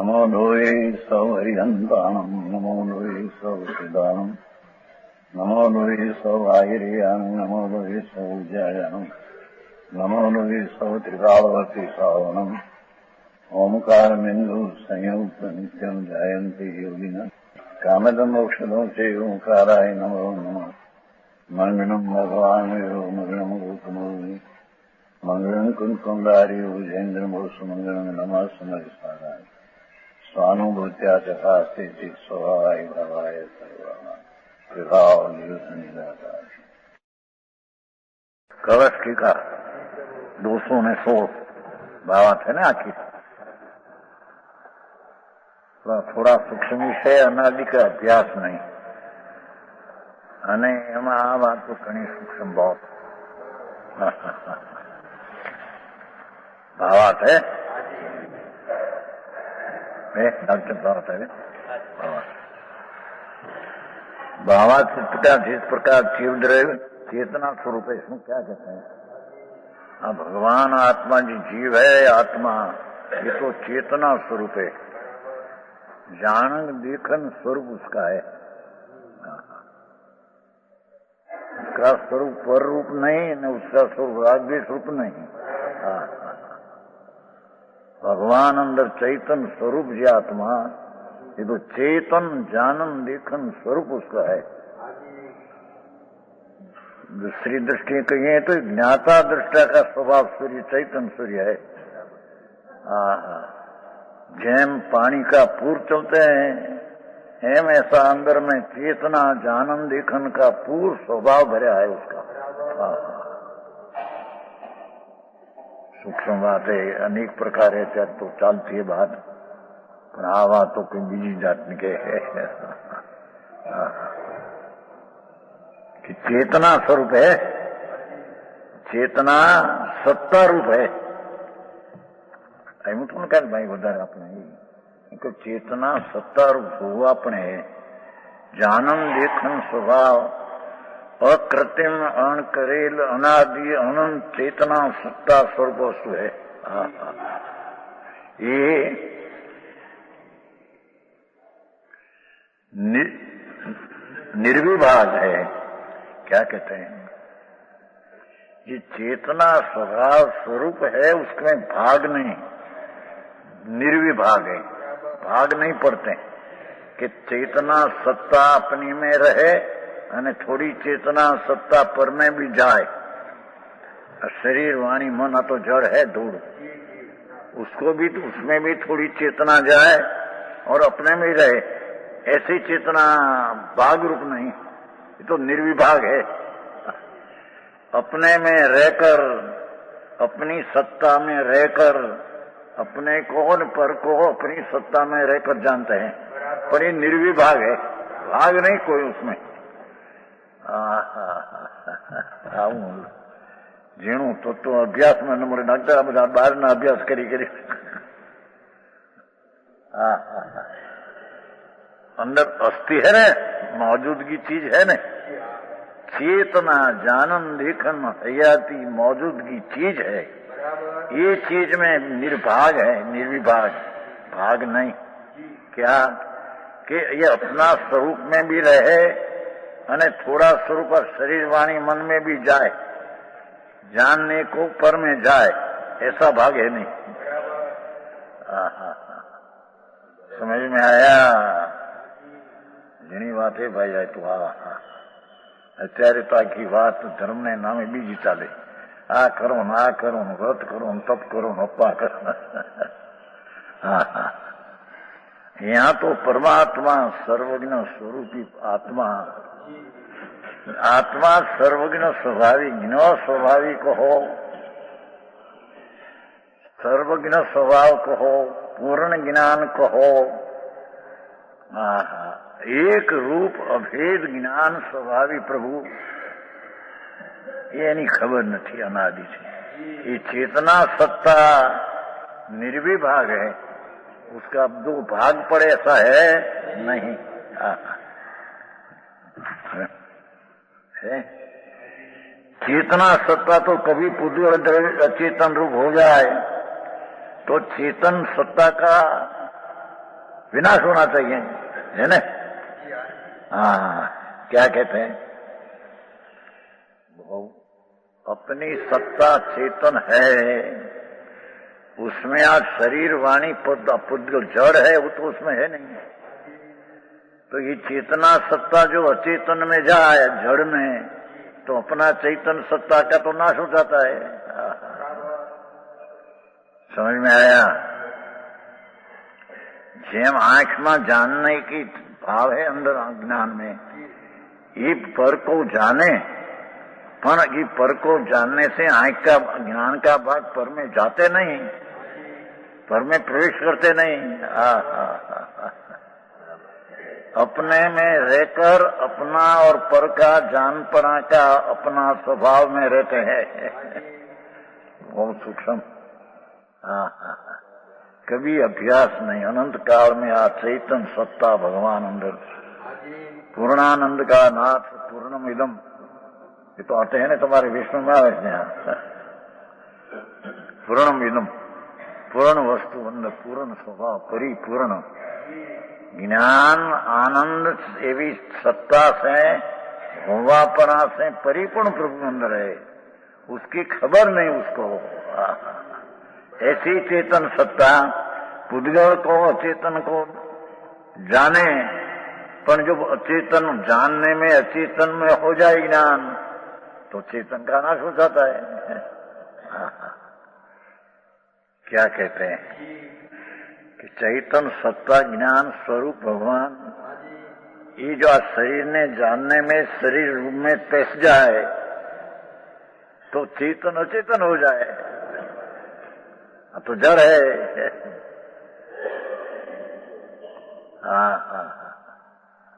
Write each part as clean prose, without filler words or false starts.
नमो लोये सौहरिहन्ताणम् नमो लोये सौहृदानम् नमो लोये सौभागिर्यानम् नमो लोये सौज्यायानम् नमो लोये सौत्रिकालवर्ति सावनम् ओंकारमिन्दु संयुक्त नित्यम् जायन्ति योगिनः कामदम् मोक्षदम् च ओंकाराय नमो नमः मंगलम् भगवान् मंगलम् गौतमोनि मंगलम् कुंकुंडारि उजेन्द्रमोसु मंगलम् नमः समरिसाराय स्वानुभूत्या चकास्ते स्वभावाय भावाय सर्वाणां विभाव निदाताय। कलश टीका 216 भावार्थ है ना आखिर थोड़ा सूक्ष्म विषय अनादि का अभ्यास नहीं અને એમાં આ વાત તો ઘણી સૂક્ષ્મ बहुत भावार्थ है डॉक्टर भावार्थ है भावार्थ जिस प्रकार जीव द्रव्य चेतना स्वरूप है इसमें क्या कहते हैं। हाँ भगवान आत्मा जी जीव है आत्मा ये तो चेतना स्वरूप है जानन देखन स्वरूप उसका है उसका स्वरूप पर रूप नहीं न उसका स्वरूप राग स्वरूप नहीं। भगवान अंदर चैतन स्वरूप जी आत्मा ये तो चेतन जानन देखन स्वरूप उसका है। दूसरी दृष्टि कहिए तो ज्ञाता दृष्टा का स्वभाव सूर्य चैतन सूर्य है। जैम पानी का पूर चलते हैं एम ऐसा अंदर में चेतना जानन देखन का पूर्ण स्वभाव भरा है उसका। सूक्ष्म बात है अनेक प्रकार है त्याग तो चालती है बात पर आ बात तो कोई बीजी जातनी के है कि चेतना स्वरूप है चेतना सत्ता रूप है। એમ તો કાલ ભાઈ વધારે આપણે चेतना सत्ता रूप हुआ अपने जानन देखन स्वभाव अकृत्रिम अण करेल अनादि अनंत चेतना सत्ता स्वरूप वस्तु है। ये निर्विभाग है। क्या कहते हैं ये चेतना स्वभाव स्वरूप है उसमें भाग नहीं निर्विभाग है भाग नहीं पड़ते कि चेतना सत्ता अपनी में रहे અને थोड़ी चेतना सत्ता पर में भी जाए। शरीर वाणी मन तो जड़ है धूल उसको भी तो उसमें भी थोड़ी चेतना जाए और अपने में रहे ऐसी चेतना भाग रूप नहीं ये तो निर्विभाग है। अपने में रहकर अपनी सत्ता में रहकर अपने को और पर को अपनी सत्ता में रहकर जानते हैं पर ये निर्विभाग है भाग नहीं कोई उसमें। जीणु तो अभ्यास में नंबर डॉक्टर બધા બહાર ના અભ્યાસ કરી अंदर अस्थि है ना मौजूदगी चीज है ना चेतना जानन देखन हयाती मौजूदगी चीज है। ये चीज में निर्भाग है निर्विभाग भाग नहीं। क्या कि ये अपना स्वरूप में भी रहे અને थोड़ा स्वरूप शरीर वाणी मन में भी जाए जानने को पर में जाए ऐसा भाग है नहीं। समझ में आया घणी बात है भाई आए तो અત્યારે તો આખી વાત ધર્મ ને નામે બીજી ચાલે આ કરો ને આ કરો ને વ્રત કરો ને તપ કરો ને અપ્પા કરો। यहाँ तो परमात्मा सर्वज्ञ स्वरूपी आत्मा आत्मा सर्वज्ञ स्वाभाविक न स्वाभाविक हो सर्वज्ञ स्वभाव कहो पूर्ण ज्ञान कहो एक रूप अभेद ज्ञान स्वाभाविक प्रभु ये नहीं खबर नहीं अनादि से। ये चेतना सत्ता निर्विभाग है उसका दो भाग पड़े ऐसा है नहीं है। चेतना सत्ता तो कभी पुद्र अचेतन रूप हो जाए तो चेतन सत्ता का विनाश होना चाहिए, है ना? हाँ, क्या कहते हैं? अपनी सत्ता चेतन है, उसमें आज शरीर वाणी पुद्गल जड़ है, वो तो उसमें है नहीं। तो ये चेतना सत्ता जो अचेतन में जाए, जड़ में, तो अपना चैतन सत्ता का तो नाश हो जाता है। समझ में आया? जेम आंख में जानने की भाव है अंदर ज्ञान में, ये पर को जाने, पर ये पर को जानने से आंख का ज्ञान का भाग पर में जाते नहीं, पर में प्रवेश करते नहीं। अपने में रहकर अपना और पर का जानपना का अपना स्वभाव में रहते हैं। बहुत सूक्ष्म। कभी अभ्यास नहीं, अनंत काल में आ चैतन सत्ता भगवान अंदर, पूर्णानंद का नाथ पूर्णम इदम, ये तो आते हैं ना तुम्हारे विष्णु में यहाँ, पूर्णम इदम, पूर्ण वस्तु अंदर, पूर्ण स्वभाव, परिपूर्ण ज्ञान आनंद एवी सत्ता से, होवापना से परिपूर्ण प्रभु अंदर है, उसकी खबर नहीं उसको। ऐसी चेतन सत्ता पुद्गल को अचेतन को जाने, पर जब अचेतन जानने में अचेतन में हो जाए ज्ञान, तो चेतन का नाश हो जाता है। क्या कहते हैं कि चैतन सत्ता ज्ञान स्वरूप भगवान, ये जो शरीर ने जानने में शरीर रूप में पैस जाए, तो चेतन अचेतन हो जाए, तो जड़ है।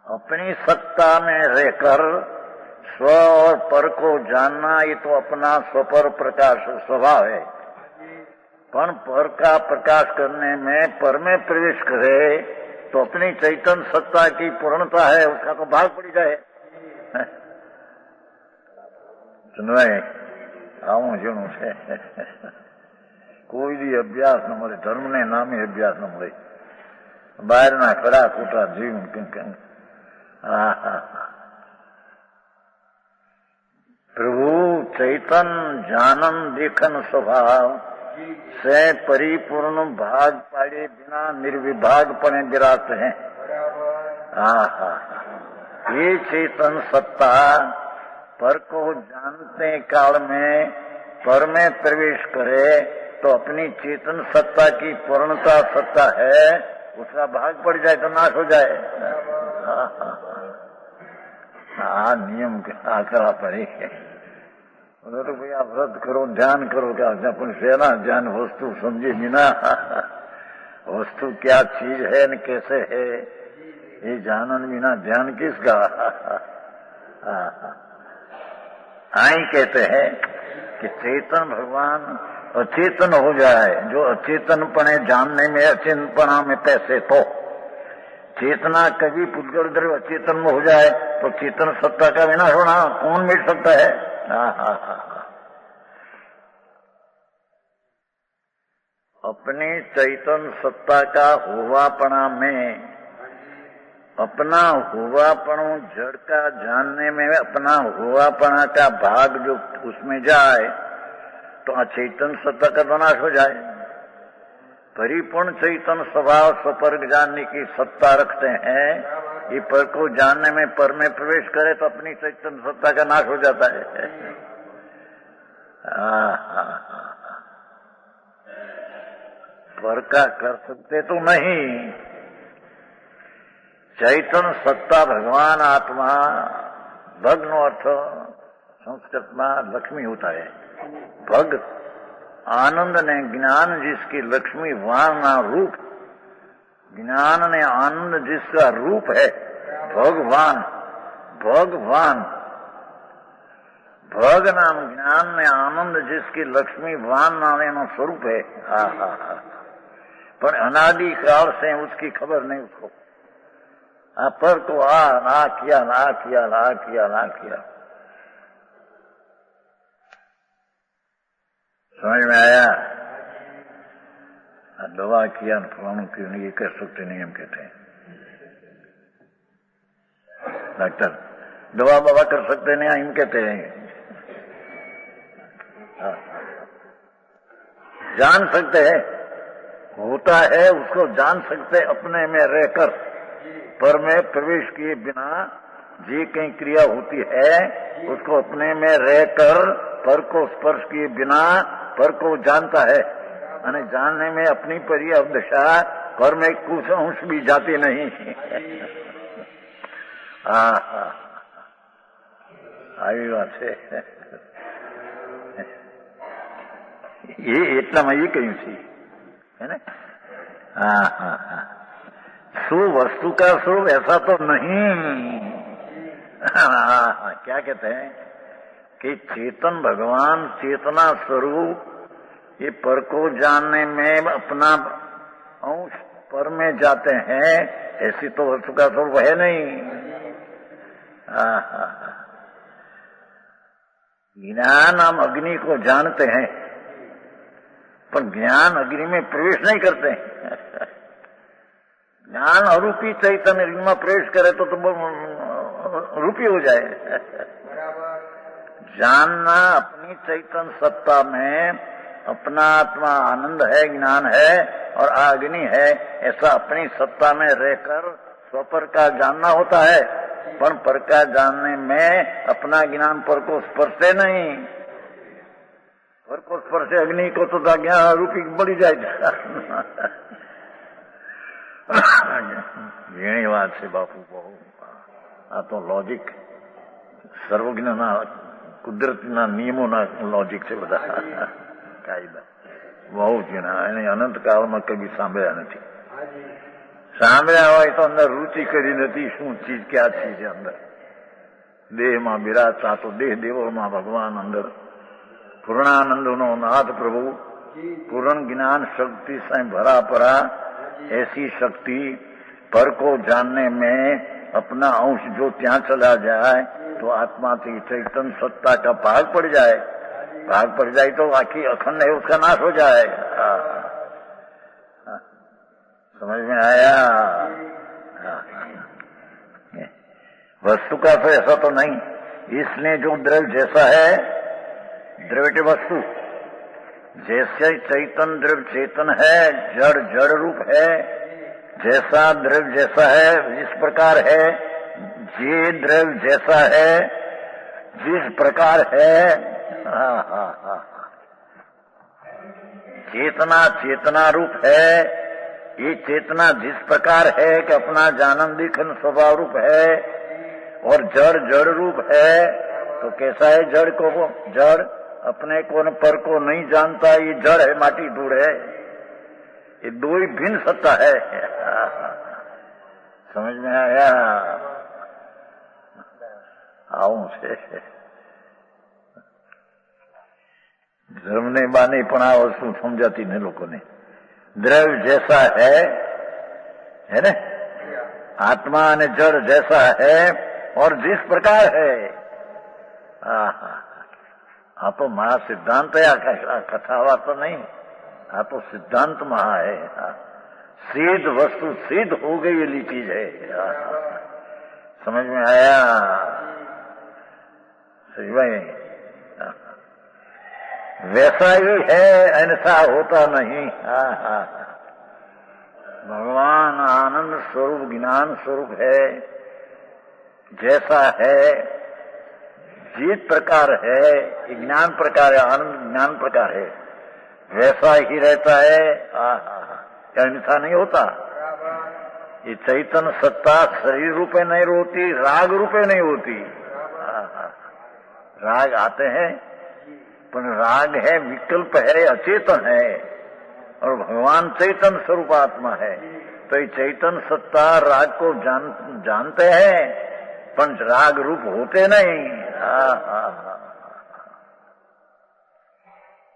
अपनी सत्ता में रहकर स्व और पर को जानना, ये तो अपना स्वपर प्रकाश स्वभाव है। पर का प्रकाश करने में पर में प्रवेश करे, तो अपनी चैतन सत्ता की पूर्णता है, उसका तो भाग पड़ जाए। सुनवाए आऊं जुनू से कोई भी अभ्यास न મળે, ધર્મને નામે અભ્યાસ ન મળે, બહારના ખડા ખોટા જીવ। प्रभु चैतन जानन देखन स्वभाव से परिपूर्ण भाग पाड़े बिना निर्विभाग पने विराट है। ये चेतन सत्ता पर को जानते काल में पर में प्रवेश करे, तो अपनी चेतन सत्ता की पूर्णता सत्ता है, उसका भाग पड़ जाए तो नाश हो जाए। नियम आकरा पड़े तो भैया व्रत करो, ध्यान करो, क्या अपन सेना ध्यान वस्तु समझे बिना वस्तु क्या चीज है न कैसे है, ये जानन बिना ध्यान किसका। आई कहते हैं कि चेतन भगवान अचेतन हो जाए, जो अचेतनपने जानने में अचेतनपना में पैसे, तो चेतना कभी पुद्गल द्रव्य अचेतन में हो जाए, तो चेतन सत्ता का विनाश होना कौन मिट सकता है? अपनी चैतन सत्ता का हुआपना में, अपना हुआपणों जड़ का जानने में अपना हुआपना का भाग जो उसमें जाए, तो अचेतन सत्ता का विनाश हो जाए। परिपूर्ण चैतन स्वभाव स्वपर्ग जानने की सत्ता रखते हैं, ये पर को जानने में पर में प्रवेश करे तो अपनी चैतन सत्ता का नाश हो जाता है। पर का कर सकते तो नहीं, चैतन सत्ता भगवान आत्मा, भग नो अर्थ संस्कृत में लक्ष्मी होता है। भग आनंद ने ज्ञान जिसकी लक्ष्मी वाना रूप, ज्ञान ने आनंद जिसका रूप है, भगवान भगवान भग नाम ज्ञान ने आनंद जिसकी लक्ष्मी वान नाम स्वरूप है। पर अनादि काल से उसकी खबर नहीं उसको, पर तो ना किया ना किया ना किया ना किया। समझ में आया? दवा किया फलानु क्यों नहीं, ये कर सकते नहीं हम कहते हैं। डॉक्टर दवा बाबा कर सकते नहीं हम कहते हैं। जान सकते हैं, होता है उसको जान सकते अपने में रहकर, पर में प्रवेश किए बिना जी कहीं क्रिया होती है उसको अपने में रहकर पर को स्पर्श किए बिना पर को जानता है। यानी जानने में अपनी परी अवदशा पर में कुछ अंश भी जाती नहीं। આવી વાત છે એ એટલામાં એ કહ્યું છે है ना। हाँ हाँ हाँ, सो वस्तु का स्वरूप ऐसा तो नहीं। हाँ, क्या कहते हैं कि चेतन भगवान चेतना स्वरूप ये पर को जानने में अपना अंश पर में जाते हैं, ऐसी तो वस्तु का स्वरूप है नहीं। ज्ञान हम अग्नि को जानते हैं पर ज्ञान अग्नि में प्रवेश नहीं करते। ज्ञान अरूपी चैतन्य में प्रवेश करे तो रूपी हो जाए। जानना अपनी चैतन्य सत्ता में अपना आत्मा आनंद है, ज्ञान है और अग्नि है, ऐसा अपनी सत्ता में रहकर स्वपर का जानना होता है। पर पर का जानने में अपना ज्ञान पर को स्पर्शे नहीं। पर को स्पर्शे अग्नि को तो ज्ञान रूपी बड़ी जाए। ઘણી વાત છે બાપુ, બહુ આ તો લોજિક સર્વજ્ઞના કુદરતના નિયમોના લોજિક છે બધા કાયદા, બહુ જ એને અનંતકાળમાં કદી સાંભળ્યા નથી। સાંભળ્યા હોય તો અંદર રુચિ કરી નથી શું ચીજ ક્યાં ચીજ અંદર દેહમાં બિરાજતા તો દેહ દેવોમાં ભગવાન અંદર પૂર્ણાનંદનો નાથ પ્રભુ પૂર્ણ જ્ઞાન शक्ति से भरा पड़ा। ऐसी शक्ति पर को जानने में अपना अंश जो ત્યાં चला जाए तो आत्मा की चैतन्य सत्ता का भाग पड़ जाए। भाग पड़ जाए तो आखिर अखंड है उसका नाश हो जाए। समझ में आया। वस्तु का तो ऐसा तो नहीं, इसलिए जो द्रव्य जैसा है द्रव्य वस्तु जैसे चैतन्य द्रव्य चेतन है, जड़ जड़ रूप है, जैसा द्रव्य जैसा है जिस प्रकार है, जे द्रव्य जैसा है जिस प्रकार है। चेतना चेतना रूप है, ये चेतना जिस प्रकार है कि अपना जानन दिखन स्वभाव रूप है, और जड़ जड़ रूप है तो कैसा है जड़ को, जड़ अपने को न पर को नहीं जानता, ये जड़ है माटी धूड़ है, ये दो ही भिन्न सत्ता है। समझ में आया। આવું છે ધર્મને બાને પણ આ વસ્તુ સમજાતી ને લોકોને। દ્રવ્ય जैसा है ना, आत्मा ने जड़ जैसा है और जिस प्रकार है। हाँ तो महा सिद्धांत है, कथावार तो नहीं, हाँ तो सिद्धांत महा है। सिद्ध वस्तु सिद्ध हो गई वाली चीज है। समझ में आया। समझ में वैसा ही है, ऐसा होता नहीं। भगवान आनंद स्वरूप ज्ञान स्वरूप है, जैसा है जिस प्रकार है, ज्ञान प्रकार है, आनंद ज्ञान प्रकार है, वैसा ही रहता है। ऐसा नहीं होता। ये चैतन्य सत्ता शरीर रूपे नहीं होती, राग रूपे नहीं होती। राग आते हैं पर राग है, विकल्प है, अचेतन है, और भगवान चैतन्य स्वरूप आत्मा है। तो ये चैतन्य सत्ता राग को जानते हैं पंच राग रूप होते नहीं।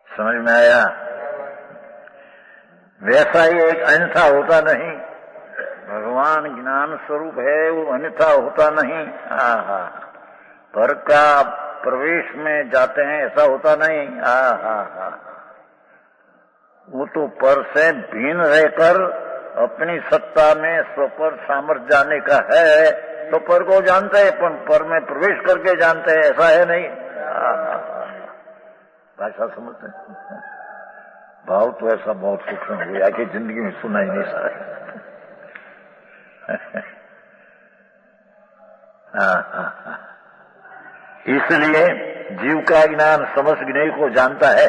समझ में आया। वैसा ही एक अन्यथा होता नहीं। भगवान ज्ञान स्वरूप है, वो अन्यथा होता नहीं। पर का प्रवेश में जाते हैं ऐसा होता नहीं। वो तो पर से भिन्न रहकर अपनी सत्ता में स्वपर सामर्थ्य जाने का है, तो पर को जानते हैं, पर में प्रवेश करके जानते हैं, ऐसा है नहीं। भाषा समझते हैं, भाव तो ऐसा बहुत सूक्ष्म हो गया कि जिंदगी में सुना ही नहीं सकता। इसलिए जीव का ज्ञान समस्त ज्ञेय को जानता है,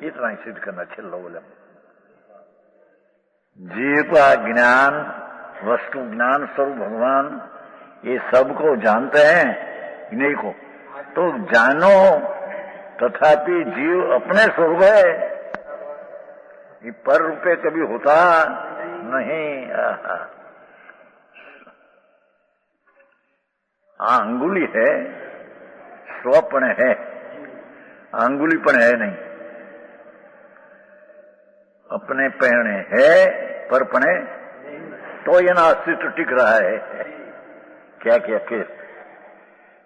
इतना ही सिद्ध करना छिल्लो बोले। जीव का ज्ञान, वस्तु ज्ञान स्वरूप भगवान, ये सबको जानते हैं ज्ञेय को, तो जानो, तथापि जीव अपने स्वरूप है, ये पर रूपे कभी होता नहीं। अंगुली है, स्वपण है, अंगुलीपण है नहीं। अपने पहने है, पर पने तो ये ना अस्तित्व टिक रहा है। क्या क्या के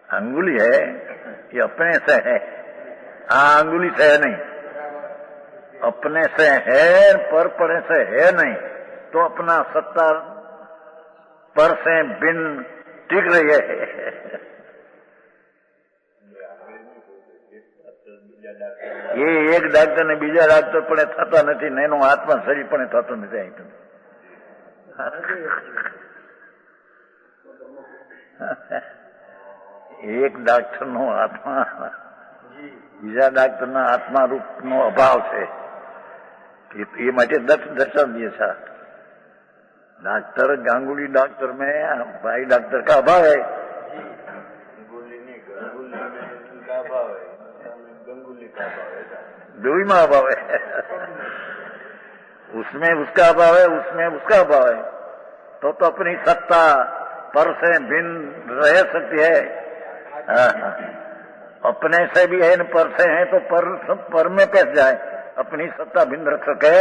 अंगुली है, ये अपने से है, अंगुली से है नहीं। अपने से है, पर पने से है नहीं, तो अपना सत्ता पर से बिन टिक रही है। ये एक डॉक्टर ने बीजा डॉक्टर पण थता नहीं, नैनो आत्मा शरीर पण थतो नहीं। एक डॉक्टर नो आत्मा बीजा डॉक्टर ना आत्मा रूप नो अभाव है, ये माटे दर्शावीए छा। डॉक्टर गांगुली डॉक्टर में भाई डॉक्टर का अभाव है, दोई में अभाव है। उसमें उसका अभाव है, उसमें उसका अभाव है, तो अपनी सत्ता पर से भिन्न रह सकती है। अपने से भी है, पर से है, तो पर में पैस जाए, अपनी सत्ता भिन्न रख सके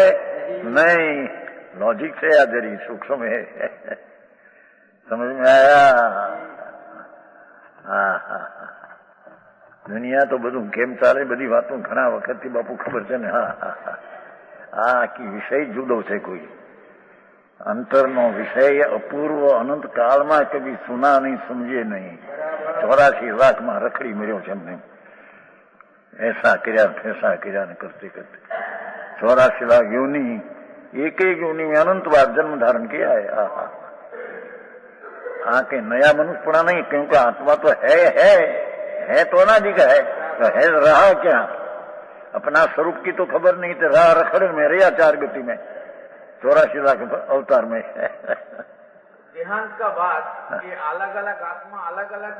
नहीं। लॉजिक से या जरी सूक्ष्म है, समझ में आया? दुनिया तो બધું કેમ ચાલે, બધી વાતો ઘણા વખતથી બાપુ ખબર છે ને। કે વિષય જુદો છે, કોઈ અંતરનો વિષય અપૂર્વ અનંત કાળમાં કદી સુના નહીં, સમજે નહીં। 84 લાખમાં રખડી મર્યો છે એમને, ऐसा કર્યા ફેસા કર્યા ને કરते करते 84 लाख योनि, एक एक योनि में अनंत बार जन्म धारण किया है। के नया मनुष्यपणा नहीं, क्योंकि आत्मा तो है तो ना जी का है, तो है रहा क्या? अपना स्वरूप की तो खबर नहीं, तो रहा रखड़ में रहा 4 गति में 84 लाख अवतार में। देहांत का बाद ये अलग अलग आत्मा अलग अलग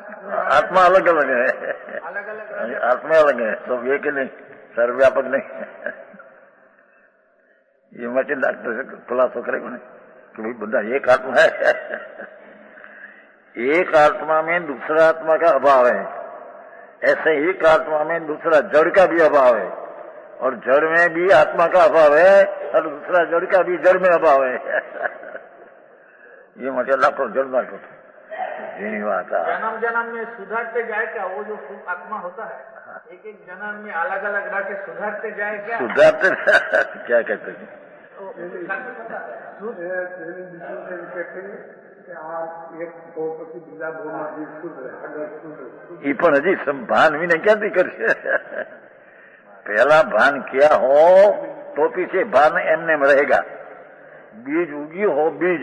आत्मा अलग अलग है, अलग अलग आत्मा अलग है, सब एक नहीं, सर्वव्यापक नहीं। ये माटे डॉक्टर खुलासो करेगा नहीं कि भाई बंदा एक आत्मा है। एक आत्मा में दूसरा आत्मा का अभाव है, ऐसे एक आत्मा में दूसरा जड़ का भी अभाव है, और जड़ में भी आत्मा का अभाव है, और दूसरा जड़ का भी जड़ में अभाव है। ये मतलब लाखों जड़ लाखों यही बात है। जन्म जन्म में सुधरते जाए क्या वो जो आत्मा होता है, एक एक जन्म में अलग अलग रह के सुधरते जाए क्या? सुधरते क्या कहते हैं? ये पण हजी भान भी नहीं क्या कर, पहला भान किया हो तो पीछे भान एमने में रहेगा। बीज उगी हो, बीज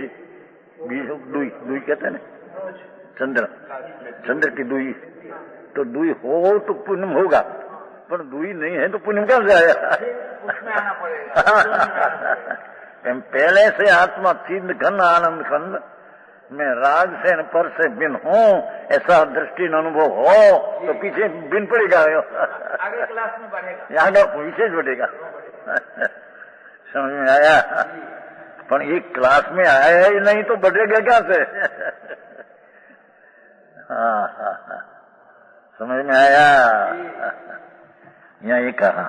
दुई कहते हैं ना, चंद्र की दुई, तो दुई हो तो पुण्य होगा, पर दुई नहीं है तो पुण्य कहां से आया? उसमें आना पड़ेगा। पहले से आत्मा चिन्ह खंड आनंद खंड में राग से पर से बिन हो, ऐसा दृष्टि अनुभव हो तो पीछे बिन पड़ेगा, आगे क्लास में बढ़ेगा, यहाँ का विशेष बढ़ेगा। समझ में आया? पर ये क्लास में आया ही नहीं तो बढ़ेगा क्या से? हाँ, समझ में आया? यहाँ ये कहा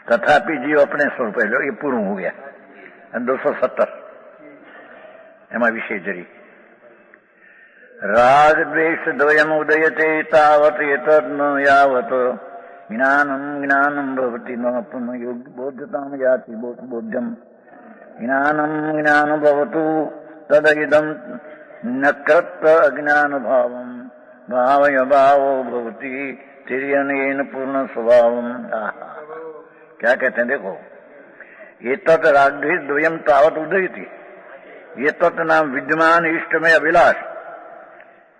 तथापि जीव अपने स्वरूप है, ये पूर्ण हो गया। 270 एमा विषय जरी राग द्वेष द्वयम उदयते तावत एतद् न यावत ज्ञानम ज्ञानम भवति न पुनः योग्य बोध्यताम याति बोध्यम ज्ञानम ज्ञान भवतु तदिदम न कृत अज्ञान भावम भावय भावो भवति तिर्यनेन पूर्ण स्वभावम। क्या कहते हैं देखो, ये तत् राग्भि द्वयम तावत उदयति, ये तत् नाम विद्यमान इष्ट में अभिलाष,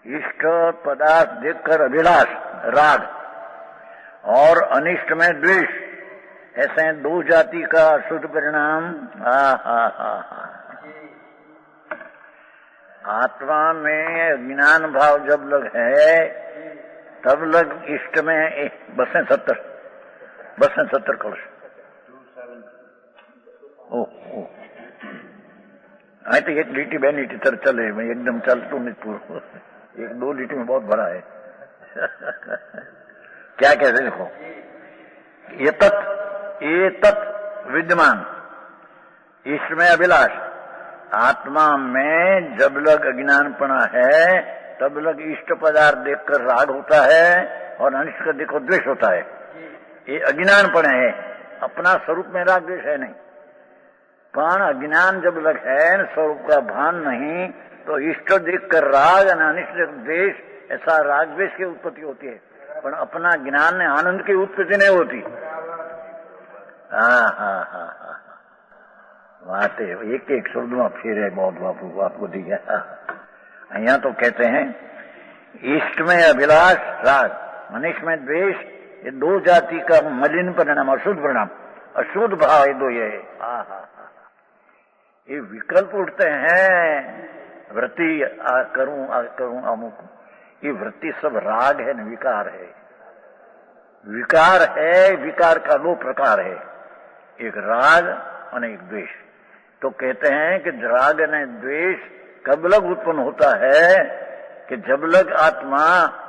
इष्ट पदार्थ देखकर अभिलाष राग और अनिष्ट में द्वेष, ऐसे दो जाति का शुद्ध परिणाम। आत्मा में अज्ञान भाव जब लग है तब लग इष्ट में बसें 70 कलश। ओह तो एक लीटी बह लीटी तर चले, मैं एकदम चलता नहीं पूरा, एक दो लीटी में बहुत बड़ा है। क्या कहते देखो, ये तत् विद्यमान इष्ट में अभिलाष, आत्मा में जब लग अज्ञानपना है तब लग इष्ट पदार्थ देखकर राग होता है और अनिष्ट का देखो द्वेष होता है। ये अज्ञानपना है, अपना स्वरूप में राग द्वेष है नहीं। पण अज्ञान जब लग है, स्वरूप का भान नहीं, तो इष्ट देखकर राग और अनिष्ट द्वेष, ऐसा राग द्वेष की उत्पत्ति होती है, पर अपना ज्ञान में आनंद की उत्पत्ति नहीं होती। बात एक एक शब्द में फिर है बहुत बापू आपको दिया। यहाँ तो कहते हैं इष्ट में अभिलाष राग, अनिष्ट में द्वेष, ये दो जाति का मलिन परिणाम, अशुद्ध परिणाम, अशुद्ध भाव ये दो ये। ये विकल्प उठते हैं, वृत्ति करूं अमुक, ये वृत्ति सब राग है न विकार है। विकार है, विकार का दो प्रकार है, एक राग और एक द्वेष। तो कहते हैं कि राग ने द्वेष कब लग उत्पन्न होता है कि जब लग आत्मा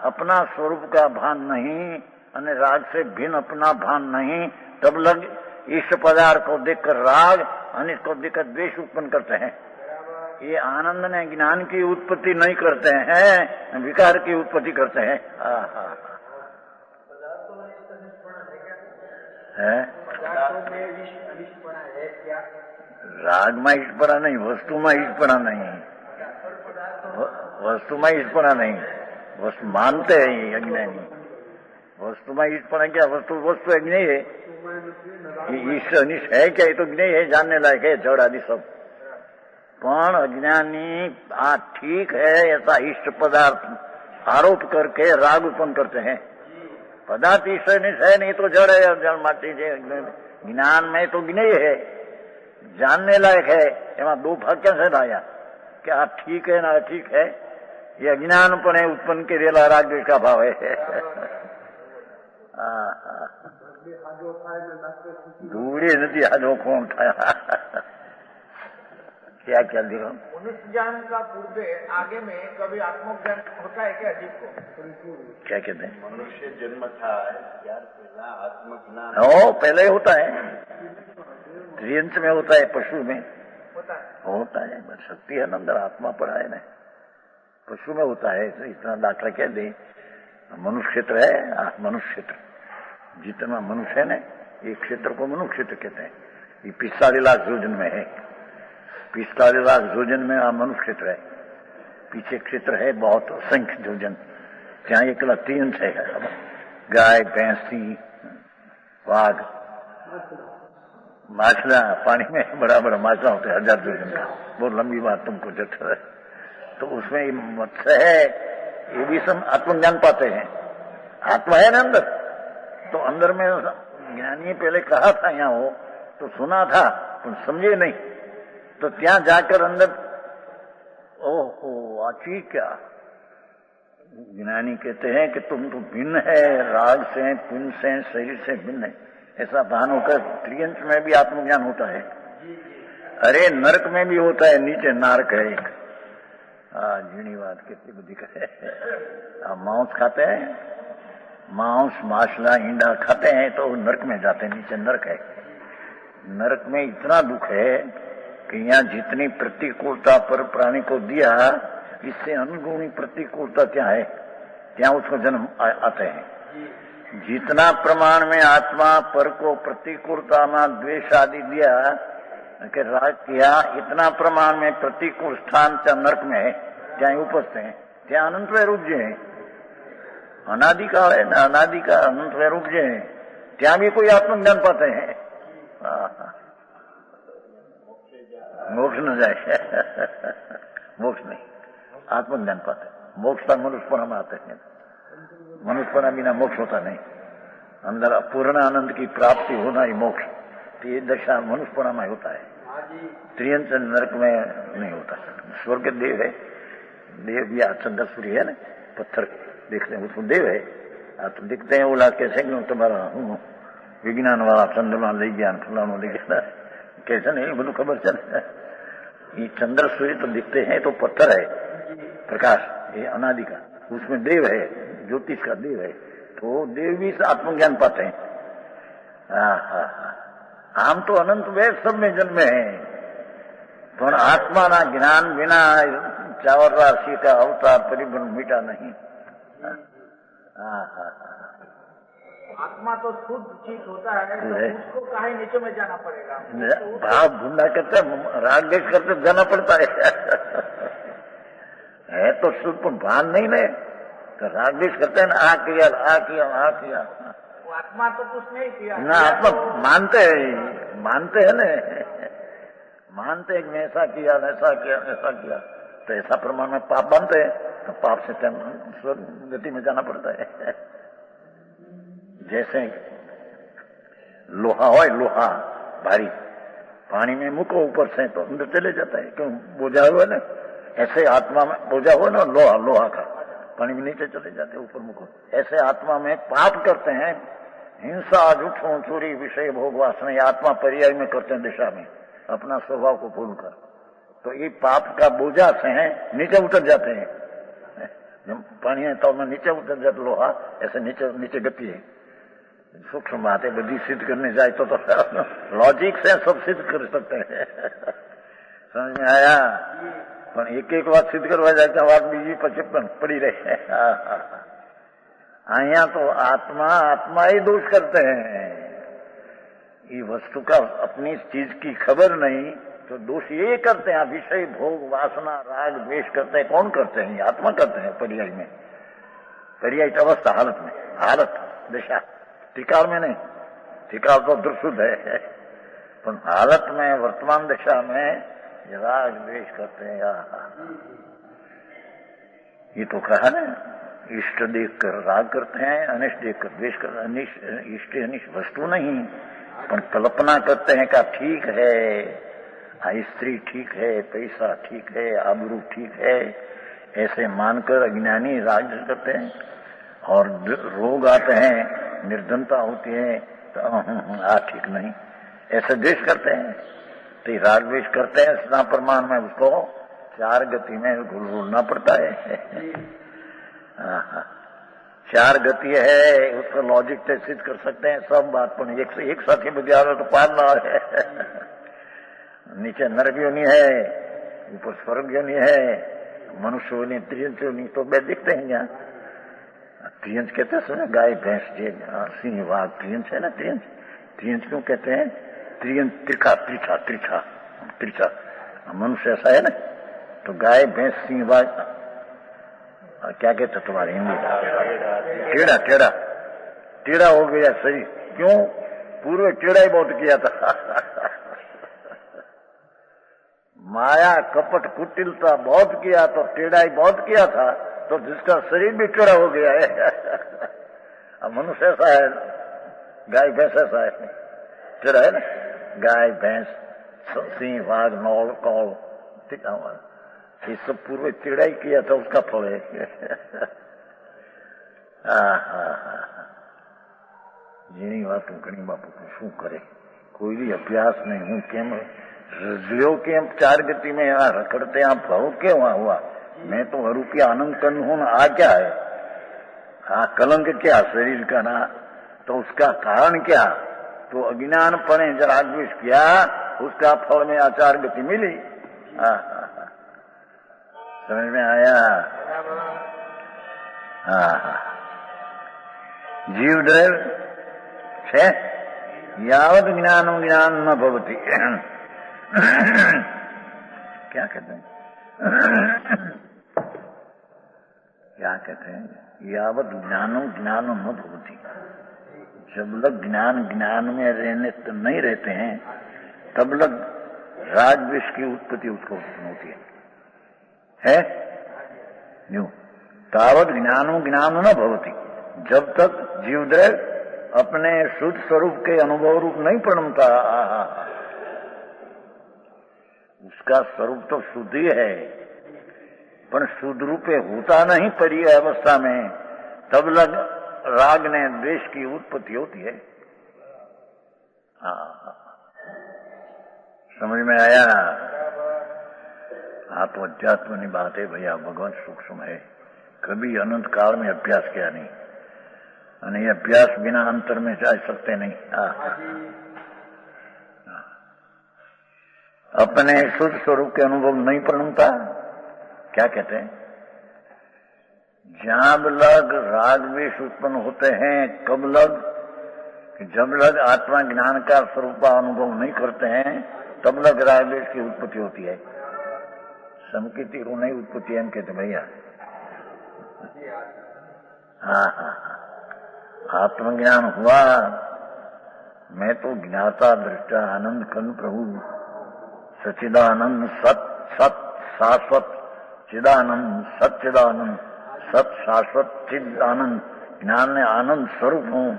अपना स्वरूप का भान नहीं, अन्य राग से भिन्न अपना भान नहीं, तब लग इष्ट पदार्थ को देखकर राग, अनिष्ट को देखकर द्वेष उत्पन्न करते हैं। ये आनंद ने ज्ञान की उत्पत्ति नहीं करते हैं, विकार की उत्पत्ति करते हैं। है राग में ईश्वरा नहीं, वस्तु में ईश्वरा नहीं, वस्तु में ईश्वरा नहीं, वस्तु मानते हैं ये अज्ञानी। वस्तु में ईश्वरा क्या, वस्तु अज्ञानी है, ईश्वर अनिष्ट है क्या, ये तो ज्ञेय है, जानने लायक है, जड़ आदि सब। पण अज्ञानी ठीक है ऐसा इष्ट पदार्थ आरोप करके राग उत्पन्न करते हैं। पदार्थ ईश्वर निष्ठ है नहीं तो जड़ है, जड़ माटी ज्ञान में तो ज्ञेय है, जानने लायक है। एवं दो भाग कैसे लाया, क्या ठीक है ना ठीक है, ये अज्ञानपण उत्पन्न के रेला राग द्वेष का भाव है। दूरी नदी हाजो कौन था। क्या क्या देखो, मनुष्य ज्ञान का पूर्व आगे में कभी आत्मज्ञान होता है क्या जीव को? क्या कहते हैं, मनुष्य जन्म था यार, पहला आत्मज्ञान पहले ही होता है, त्रियंश में होता है, पशु में होता है। शक्ति है ना अंदर, आत्मा पड़ा है ना, पशु में होता है। इतना दाखला क्या दे, मनुष्य क्षेत्र है, मनुष्य क्षेत्र जितना मनुष्य है ना, एक क्षेत्र को मनुष्य क्षेत्र कहते हैं। ये 45 लाख योजन में है, 45 लाख योजन में मनुष्य क्षेत्र है। पीछे क्षेत्र है बहुत असंख्य योजन, जहाँ एक तीन है, गाय भैंसी बाघ माछला, पानी में बड़ा बड़ा माछला होते हैं 1000 योजन का, बहुत लंबी बात तुमको जता है। तो उसमें मत्स्य है, ये भी सब आत्मज्ञान पाते हैं। आत्मा है ना अंदर, तो अंदर में ज्ञानी पहले कहा था यहाँ हो तो सुना था तो समझे नहीं, तो ત્યાં जाकर अंदर ओहो आची क्या, ज्ञानी कहते हैं कि तुम तो भिन्न है, राग से पुण्य से शरीर से भिन्न है, ऐसा भान होकर त्रियंश में भी आत्मज्ञान होता है। अरे नरक में भी होता है, नीचे नारक है एक। झीणी बात कितनी बुद्धि करे। मांस खाते हैं, मांस माछला ईंडा खाते हैं तो नरक में जाते हैं, नीचे नरक है। नरक में इतना दुख है कि यहाँ जितनी प्रतिकूलता पर प्राणी को दिया, इससे अनुगुणी प्रतिकूलता क्या है, ત્યાં उसको जन्म आते हैं। जितना प्रमाण में आत्मा पर को प्रतिकूलता में द्वेष आदि दिया कि राग किया, इतना प्रमाण में प्रतिकूल स्थान त्या नरक में है, ત્યાં ઉપસ્થિત है, ત્યાં अनंत रूप जो है, अनादिकाल है ना, अनादि का अनंत रूप जो है, ત્યાં भी कोई आत्मज्ञान पाते हैं। मोक्ष न जाए मोक्ष नहीं, आत्मज्ञान पाते। मोक्ष का मनुष्यपना में आते हैं, मनुष्यपना बिना मोक्ष होता नहीं। अंदर पूर्ण आनंद की प्राप्ति होना ही मोक्ष, तो ये दशा मनुष्यपना में होता है, त्रियंत नरक में नहीं होता। स्वर्ग देव है, देव भी चंद्र सूर्य है ना, पत्थर देखते हैं उसको देव है। आप तो दिखते हैं बोला कैसे तुम्हारा विज्ञान वाला चंद्रमा ले गया, फलाना ले गया, कैसे नहीं बोलो खबर चले। ये चंद्र सूर्य तो दिखते हैं, तो पत्थर है प्रकाश, ये अनादि का, उसमें देव है, ज्योतिष का देव है, तो देव भी आत्मज्ञान पाते हैं। आम तो अनंत वेद सब में जन्मे हैं, पर आत्मा ना ज्ञान बिना चावर राशि का अवतार परिबंध मिटा नहीं। आत्मा तो शुद्ध चीज होता है, तो उसको काहे नीचे में जाना पड़ेगा? भाव भूलना करते, राग देश करते जाना पड़ता है तो शुद्ध भान नहीं ले, तो राग देश करते हैं ना, आ किया आ किया आ किया। वो आत्मा तो कुछ नहीं किया ना, आत्मा मानते हैं ना, मानते हैं कि ऐसा किया ऐसा किया ऐसा किया, तो ऐसा प्रमाण में पाप बनते हैं, तो पाप से गति में जाना पड़ता है। जैसे लोहा हो, लोहा भारी पानी में मुको ऊपर से तो अंदर चले जाता है, क्यों बोझा हुआ ना, ऐसे आत्मा में बोझा हुआ ना, लोहा का पानी में नीचे चले जाते ऊपर मुको। ऐसे आत्मा में पाप करते हैं, हिंसा झूठों चोरी विषय भोग वासना, आत्मा पर्याय में करते हैं दिशा में अपना स्वभाव को भूलकर, तो ये पाप का बोझा से हैं नीचे उतर जाते हैं। जब पानी है तो में नीचे उतर जाता लोहा, ऐसे नीचे गति है। सूक्ष्म बात है, बड़ी सिद्ध करने जाए तो लॉजिक से सब सिद्ध कर सकते हैं। समझ में आया? पर एक बात सिद्ध करवा जाए तो बात बीजी पीछे पड़ी रहे। आया तो आत्मा ही दोष करते हैं, ये वस्तु का अपनी चीज की खबर नहीं, तो दोष ये करते हैं, विषय भोग वासना राग द्वेष करते हैं। कौन करते हैं? आत्मा करते हैं पर्याय में, पर्याय अवस्था हालत में, हालत दिशा, त्रिकाल में नहीं, त्रिकाल तो दुर्शुद्ध है, पर हालत में वर्तमान दिशा में राग द्वेष करते हैं। ये तो कहा ना, इष्ट देख कर राग करते हैं, अनिष्ट देख कर द्वेष करते हैं। इष्ट अनिष्ट वस्तु नहीं, पर कल्पना करते हैं का ठीक है, स्त्री ठीक है, पैसा ठीक है, आबरू ठीक है, ऐसे मानकर अज्ञानी राग करते हैं। और रोग आते हैं, निर्धनता होती है, तो ठीक नहीं, ऐसे द्वेष करते हैं। तो राग द्वेष करते हैं, इतना प्रमाण में उसको चार गति में घुलना पड़ता है। चार गति है, उसका लॉजिक से सिद्ध कर सकते हैं सब बात, पर एक साथ ही बुद्धि तो पार ना है। नीचे नरक योनि है, ऊपर स्वर्ग योनि है, मनुष्य योनि, त्रियंत योनि, तो बे दिखते हैं यहाँ। त्रियंत कहते हैं गाय भैंस सिंह वाघ, त्रियंत है ना, त्रियंत क्यों कहते हैं? त्रियंत त्रिछा मनुष्य ऐसा है ना, तो गाय भैंस सिंह वाघ क्या कहते तुम्हारे हिंदी? टेढ़ा हो गया शरीर, क्यों? पूर्व टेढ़ा ही बहुत किया था। माया कपट कुटिलता बहुत किया, तो टेढ़ा ही बहुत किया था, तो जिसका शरीर भी टेढ़ा हो गया है। अब मनुष्य ऐसा है, गाय भैंस ऐसा है, टेढ़ा है ना, गाय भैंस सिंह वाघ नौल कौल, ठीक है, ये सब पूर्व टेढ़ा ही किया था, उसका फल है। જેની વાત ઘણી બાપુ શું કરે, કોઈ भी अभ्यास नहीं, हूँ केम रज्यो के चार गति में यहाँ रखड़ते आप भाव क्यों हुआ? मैं तो अरूपी आनंद कन हूं, आ क्या है? कलंक क्या शरीर का ना, तो उसका कारण क्या? तो अज्ञान पने जरा द्वेष किया, उसका फल में आचार गति मिली। समझ में आया? जीवद्रव्य है यावत ज्ञान ज्ञान न भवति। क्या कहते हैं क्या कहते हैं? यावत ज्ञानो ज्ञानो न भवति। जब लग ज्ञान ज्ञान में रहने तो नहीं रहते हैं तब लग राग द्वेष की उत्पत्ति उसको उत्पन्न होती है? यूं तावत ज्ञानो ज्ञानो न भवति। जब तक जीवद्रव्य अपने शुद्ध स्वरूप के अनुभव रूप नहीं परिणमता, उसका स्वरूप तो शुद्ध ही है पर शुद्ध रूपे होता नहीं परी अवस्था में, तब लग राग ने द्वेष की उत्पत्ति होती है। समझ में आया? तो अध्यात्म की बात है भैया। भगवान सूक्ष्म है, कभी अनंत काल में अभ्यास किया नहीं, અને ये अभ्यास बिना अंतर में जा सकते नहीं। अपने शुद्ध स्वरूप के अनुभव नहीं परिणमता। क्या कहते हैं? जब लग राग द्वेष उत्पन्न होते हैं कब लग? जब लग आत्मा ज्ञान का स्वरूप अनुभव नहीं करते हैं तब लग राग द्वेष की उत्पत्ति होती है। समकीति रो नहीं उत्पत्ति एम कहते भैया। हाँ, आत्मज्ञान हुआ, मैं तो ज्ञाता दृष्टा आनंद खंड प्रभु सच्चिदानंद सत सत शाश्वत चिदानंद सच्चिदानंद सत शाश्वत चिदानंद ज्ञान में आनंद स्वरूप हूँ,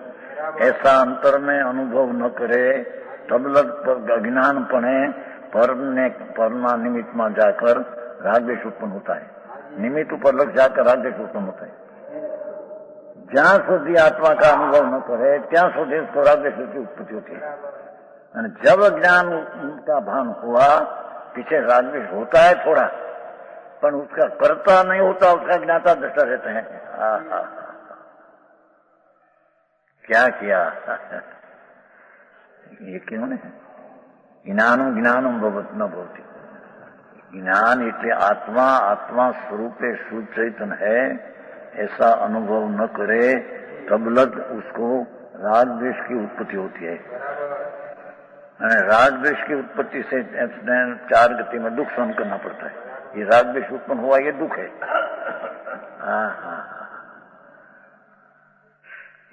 ऐसा अंतर में अनुभव न करे तब लग अज्ञान पड़े परमा निमित्त में जाकर राग द्वेष उत्पन्न होता है। निमित्त पर लग जाकर राग द्वेष उत्पन्न होता है। जहां સુધી आत्मा का अनुभव न करे ત્યાં સુધી उसको राग द्वेष की उत्पत्ति होती है। जब ज्ञान का भान हुआ पीछे राग द्वेष होता है थोड़ा, पर उसका कर्ता नहीं होता, उसका ज्ञाता दृष्टा रहते हैं। क्या किया? ये क्यों नहीं? ज्ञानो ज्ञानम भवति न भवति। ज्ञान इतने आत्मा आत्मा स्वरूपे शुद्ध चैतन्य है ऐसा अनुभव न करे तब लग उसको राग द्वेष की उत्पत्ति होती है। राग द्वेष की उत्पत्ति से 4 गति में दुख सहन करना पड़ता है। ये राग द्वेष उत्पन्न हुआ ये दुख है।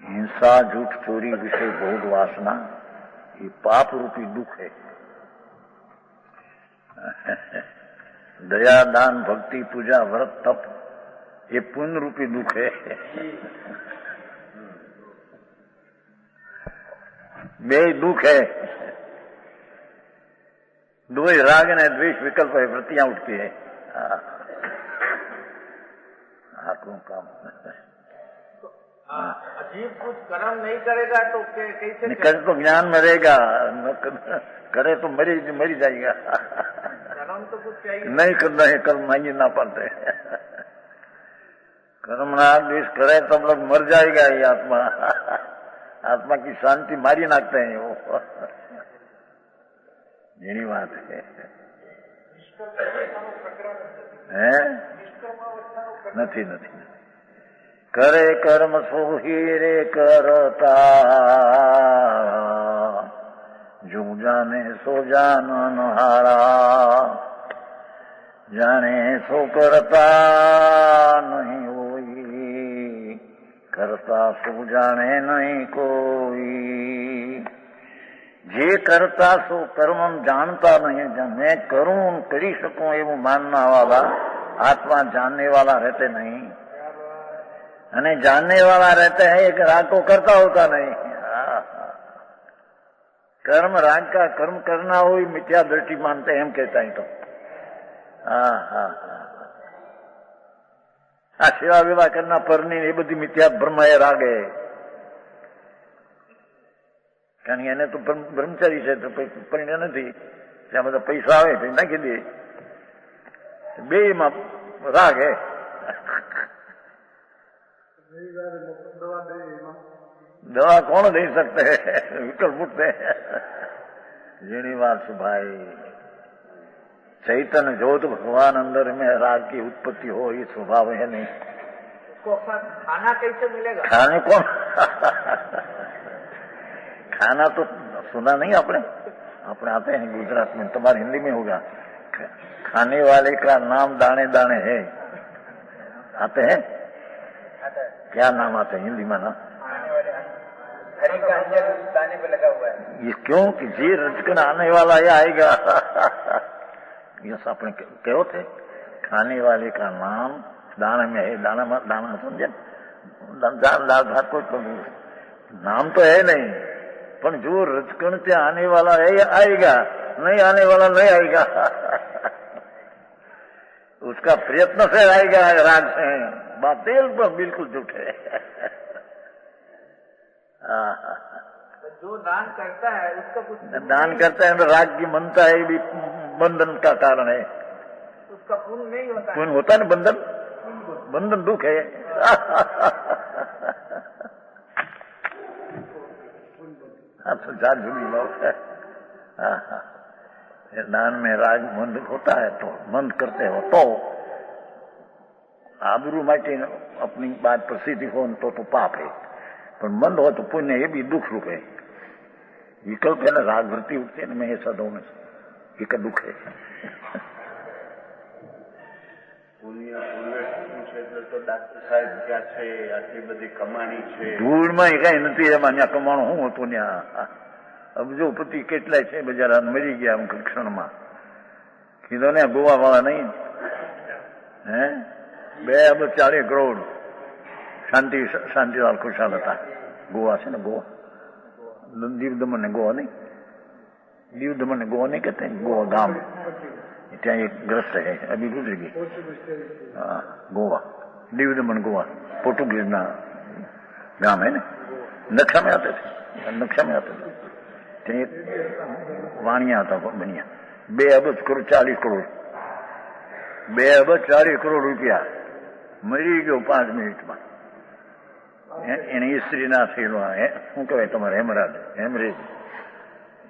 हिंसा झूठ चोरी विषय भोग वासना ये पाप रूपी दुख है। दया दान भक्ति पूजा व्रत तप ये पुण्य रूपी दुख है। बे दुख है, दो ही राग ने द्वेष विकल्प है, वृत्तियां उठती है। आत्मा काम जीव कुछ कर्म नहीं करेगा तो कैसे करे? तो ज्ञान में रहेगा, करे तो मरी जाएगा। कर्म तो कुछ चाहिए नहीं करना है, कर्म मांगे ना पाते। कर्म राग द्वेष करे तब लोग मर जाएगा। ये आत्मा आत्मा की शांति मारी नाखते हैं वो। यही बात है। નથી નથી કરે કર્મ સોહી રે કરતા જો જાને સો જાનન હારા જાણે સો કરતા નહીં હોઈ કરતા સो જાણે નહીં કોઈ જે કરતા सो कर्म जानता नहीं। मैं करूं करी सकूं एवं मानना वाला आत्मा जानने वाला रहते नहीं, અને जानने वाला रहते हैं एक राग को करता होता नहीं। कर्म राग का कर्म करना हो मिथ्या दृष्टि मानते हैं हम कहता है। तो सेवा विवाह करना परनी ये बधी मिथ्या ब्रह्म है राग है। કારણ એને તો બ્રહ્મચારી છે તો પરિણ્યા નથી, ત્યાં બધા પૈસા આવે તો નાખી દે, બે માં રાગ હે। દવા કોણ દઈ શકते है? વિકલ્પ ઉઠते જેની વાત છે ભાઈ। चैतन्य जो तो भगवान अंदर में राग की उत्पत्ति हो ये स्वभाव है नहीं। खाना कैसे मिलेगा? खाने कौन खाना तो सुना नहीं आपने? आपने आते हैं गुजरात में, तुम्हारे हिंदी में होगा, खाने वाले का नाम दाने दाने है। आते हैं? क्या नाम आते हैं हिंदी में? ना हरी का अंजर दाने पे लगा हुआ है। ये क्यों कि जी रचकन आने वाला ये आएगा। ये आपने कहो थे, खाने वाले का नाम दाने में है। दाना दाना समझे, दाल भात को नाम तो है नहीं, पर जो रचकन से आने वाला है ये आएगा, नहीं आने वाला नहीं आएगा। उसका प्रयत्न से आएगा, राग से। बात बिल्कुल झूठ है। जो दान करता है उसका कुछ दान करता है तो राग की मनता है, भी बंधन का कारण है। उसका पुण्य नहीं होता। पुण्य होता है ना, बंधन, बंधन दुख है। संसार झूठी बात है। दान में राग मंद होता है तो मंद करते हो तो आबरू माटे अपनी बात प्रसिद्धि हो तो पाप है, पर मंद हो तो पुण्य, ये भी दुख रूप है। विकल्प है ना, राग वृत्ति उठती है ना, मैं ऐसा दो ये का दुख है। પુણ્ય શું છે તો ડાક્ટર સાહેબ ક્યાં છે, આટલી બધી કમાણી છે, ધૂળમાં કઈ નથી એમાં, ત્યાં કમાણું શું હતું ત્યાં? અબજોપતિ કેટલાય છે બજારા, મરી ગયા અમુક ક્ષણમાં. કીધો ને ગોવા વાળા નહીં હે, 2 અબજ 40 કરોડ શાંતિલાલ ખુશાલ હતા. ગોવા છે ને, ગોવા, દીવ દમણ ને ગોવા નહીં, દીવ દમણ ને ગોવા નહીં કહેते, ગોવા ગામ, ત્યાં एक ग्रस्त है, अभी गुजर गई। गोवा, दीव दमन गोवा, पोर्टुगीज ना गांव है ना, नक्शा में आते थे, नक्शा में आते थे। वाणिया था बनिया, 2 અબજ 40 કરોડ, 2 અબજ 40 કરોડ રૂપિયા મરી ગયો 5 મિનિટમાં. એની સ્ત્રીના થયેલું, શું કહેવાય તમારે,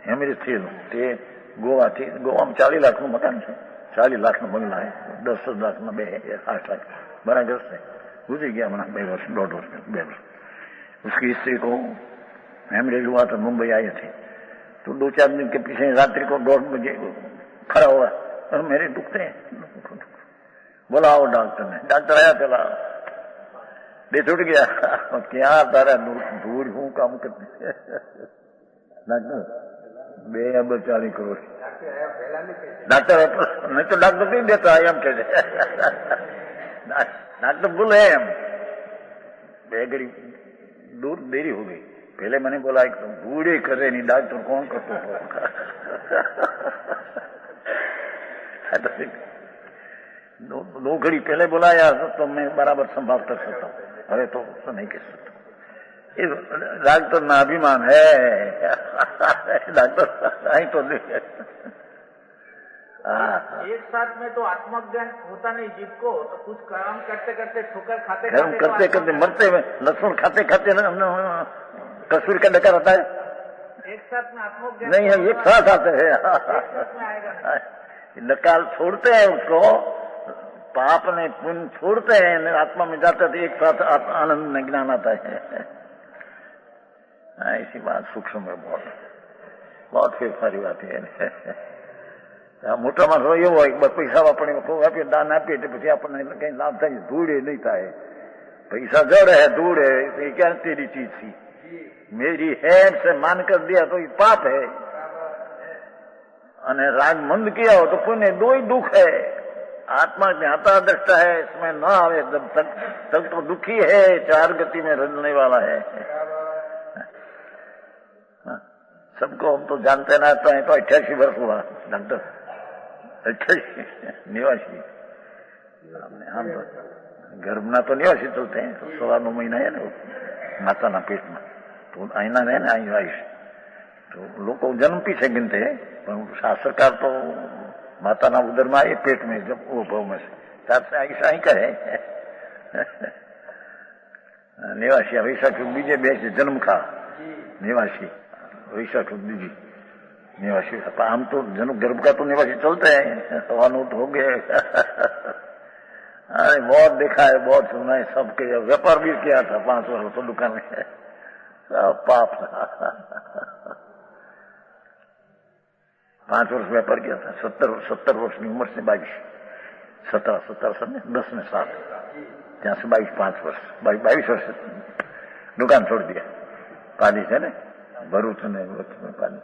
હેમરેજ થયેલું. તે ગોવાથી, ગોવામાં 40 લાખનું મકાન છે, 40 લાખનો બંગલા है, 10 લાખના 8 लाख बराबर से गुजर गया मना 2 वर्ष 1.5 वर्ष 2 वर्ष। उसकी स्त्री को हेमरेज हुआ तो मुंबई आई थी, तो 2-4 दिन के पीछे रात्रि को 2 बजे खड़ा हुआ, और मेरे दुखते हैं, बुलाओ डॉक्टर ने। डॉक्टर आया, चला दे छूट गया। क्या तारा दूर हूँ काम करते डॉक्टर, 2 અબજ 40 કરોડ डॉक्टर, नहीं तो डॉक्टर नहीं देता है, हम कहते डॉक्टर बोले हम 2 घड़ी दूर देरी हो गई। पहले मैंने बोला तो बूढ़े करे नहीं, डॉक्टर कौन करता हो। 2 घड़ी पहले बुलाया तो मैं बराबर संभाल कर सकता हूँ, अरे तो नहीं कह सकता। डॉक्टर ना अभिमान है, डॉक्टर नहीं तो नहीं। एक साथ में तो आत्मज्ञान होता नहीं जिसको, तो कुछ काम करते करते ठोकर खाते करते मरते हुए, लहसुन खाते खाते कसूर का डका रहता है। एक साथ में आत्मज्ञान नहीं है, एक साथ आते हैं, नकाल छोड़ते हैं उसको, पाप ने पुण्य छोड़ते हैं, आत्मा में जाते तो एक साथ आनंद में ज्ञान आता है। ऐसी बात सूक्ष्म में बहुत फेरफारी बात है। મોટા માણસો એવો હોય, પૈસા આપણે આપીએ, દાન આપીએ એટલે પછી આપણને કઈ લાભ થાય, ધૂળ એ નહીં થાય। पैसा जड़ है, धूल है, ये क्या तेरी चीज थी, मेरी है से मान कर दिया तो ये पाप है, અને રાગ મંદ किया हो तो पुण्य, 2 ही दुख है। आत्मा ज्ञाता दृष्टा है, इसमें न आवे जब तक तो दुखी है, 4 गति में रंजने वाला है। सबको हम तो जानते ना, तो 88 वर्ष हुआ डॉक्टर, 88 निवासी। हम तो गर्भना तो निवासी चलते हैं, तो 9 महीना है ना माता ना पेट में, तो आईना रहे ना आई आयुष, तो लोग जन्म पीछे गिनते हैं, पर शास्त्रकार तो माता ना उधर में आए पेट में, जब वो भाव में से आयुष आई करे। निवासी वैशाख बीजे बेच जन्म का निवासी, वैशाख बीजी निवासी। आम तो जन्म गर्भ का तो निवासी चलते हैं, 9.25 हो गए। अरे बहुत देखा है, बहुत सुना है, सबके व्यापार भी किया था 5 वर्ष तो दुकान में। पाप 5 वर्ष व्यापार किया था। 70 वर्ष की उम्र से 17 10 में 7, ત્યાં से 5 वर्ष 22 वर्ष दुकान छोड़ दिया। पाली से ने भरूच ने पाली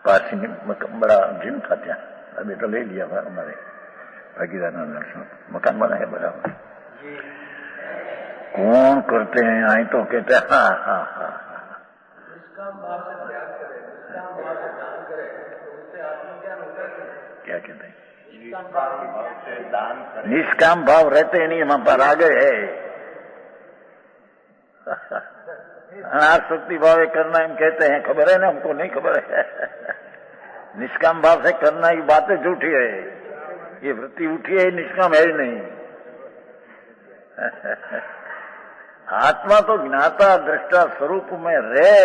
पासी में बड़ा जिम था ત્યાં, अभी तो ले लिया हमारे भागीदार मकान बना है बड़ा। कौन करते हैं आई तो कहते हैं हाँ हाँ हाँ क्या कहते हैं निष्काम भाव रहते नहीं, हम पर आ गए है। अनासक्ति भाव करना हम कहते हैं, खबर है ना, हमको नहीं खबर है। निष्काम भाव से करना ये बातें झूठी है, ये वृत्ति उठी है, निष्काम है ही नहीं। आत्मा तो ज्ञाता दृष्टा स्वरूप में रहे,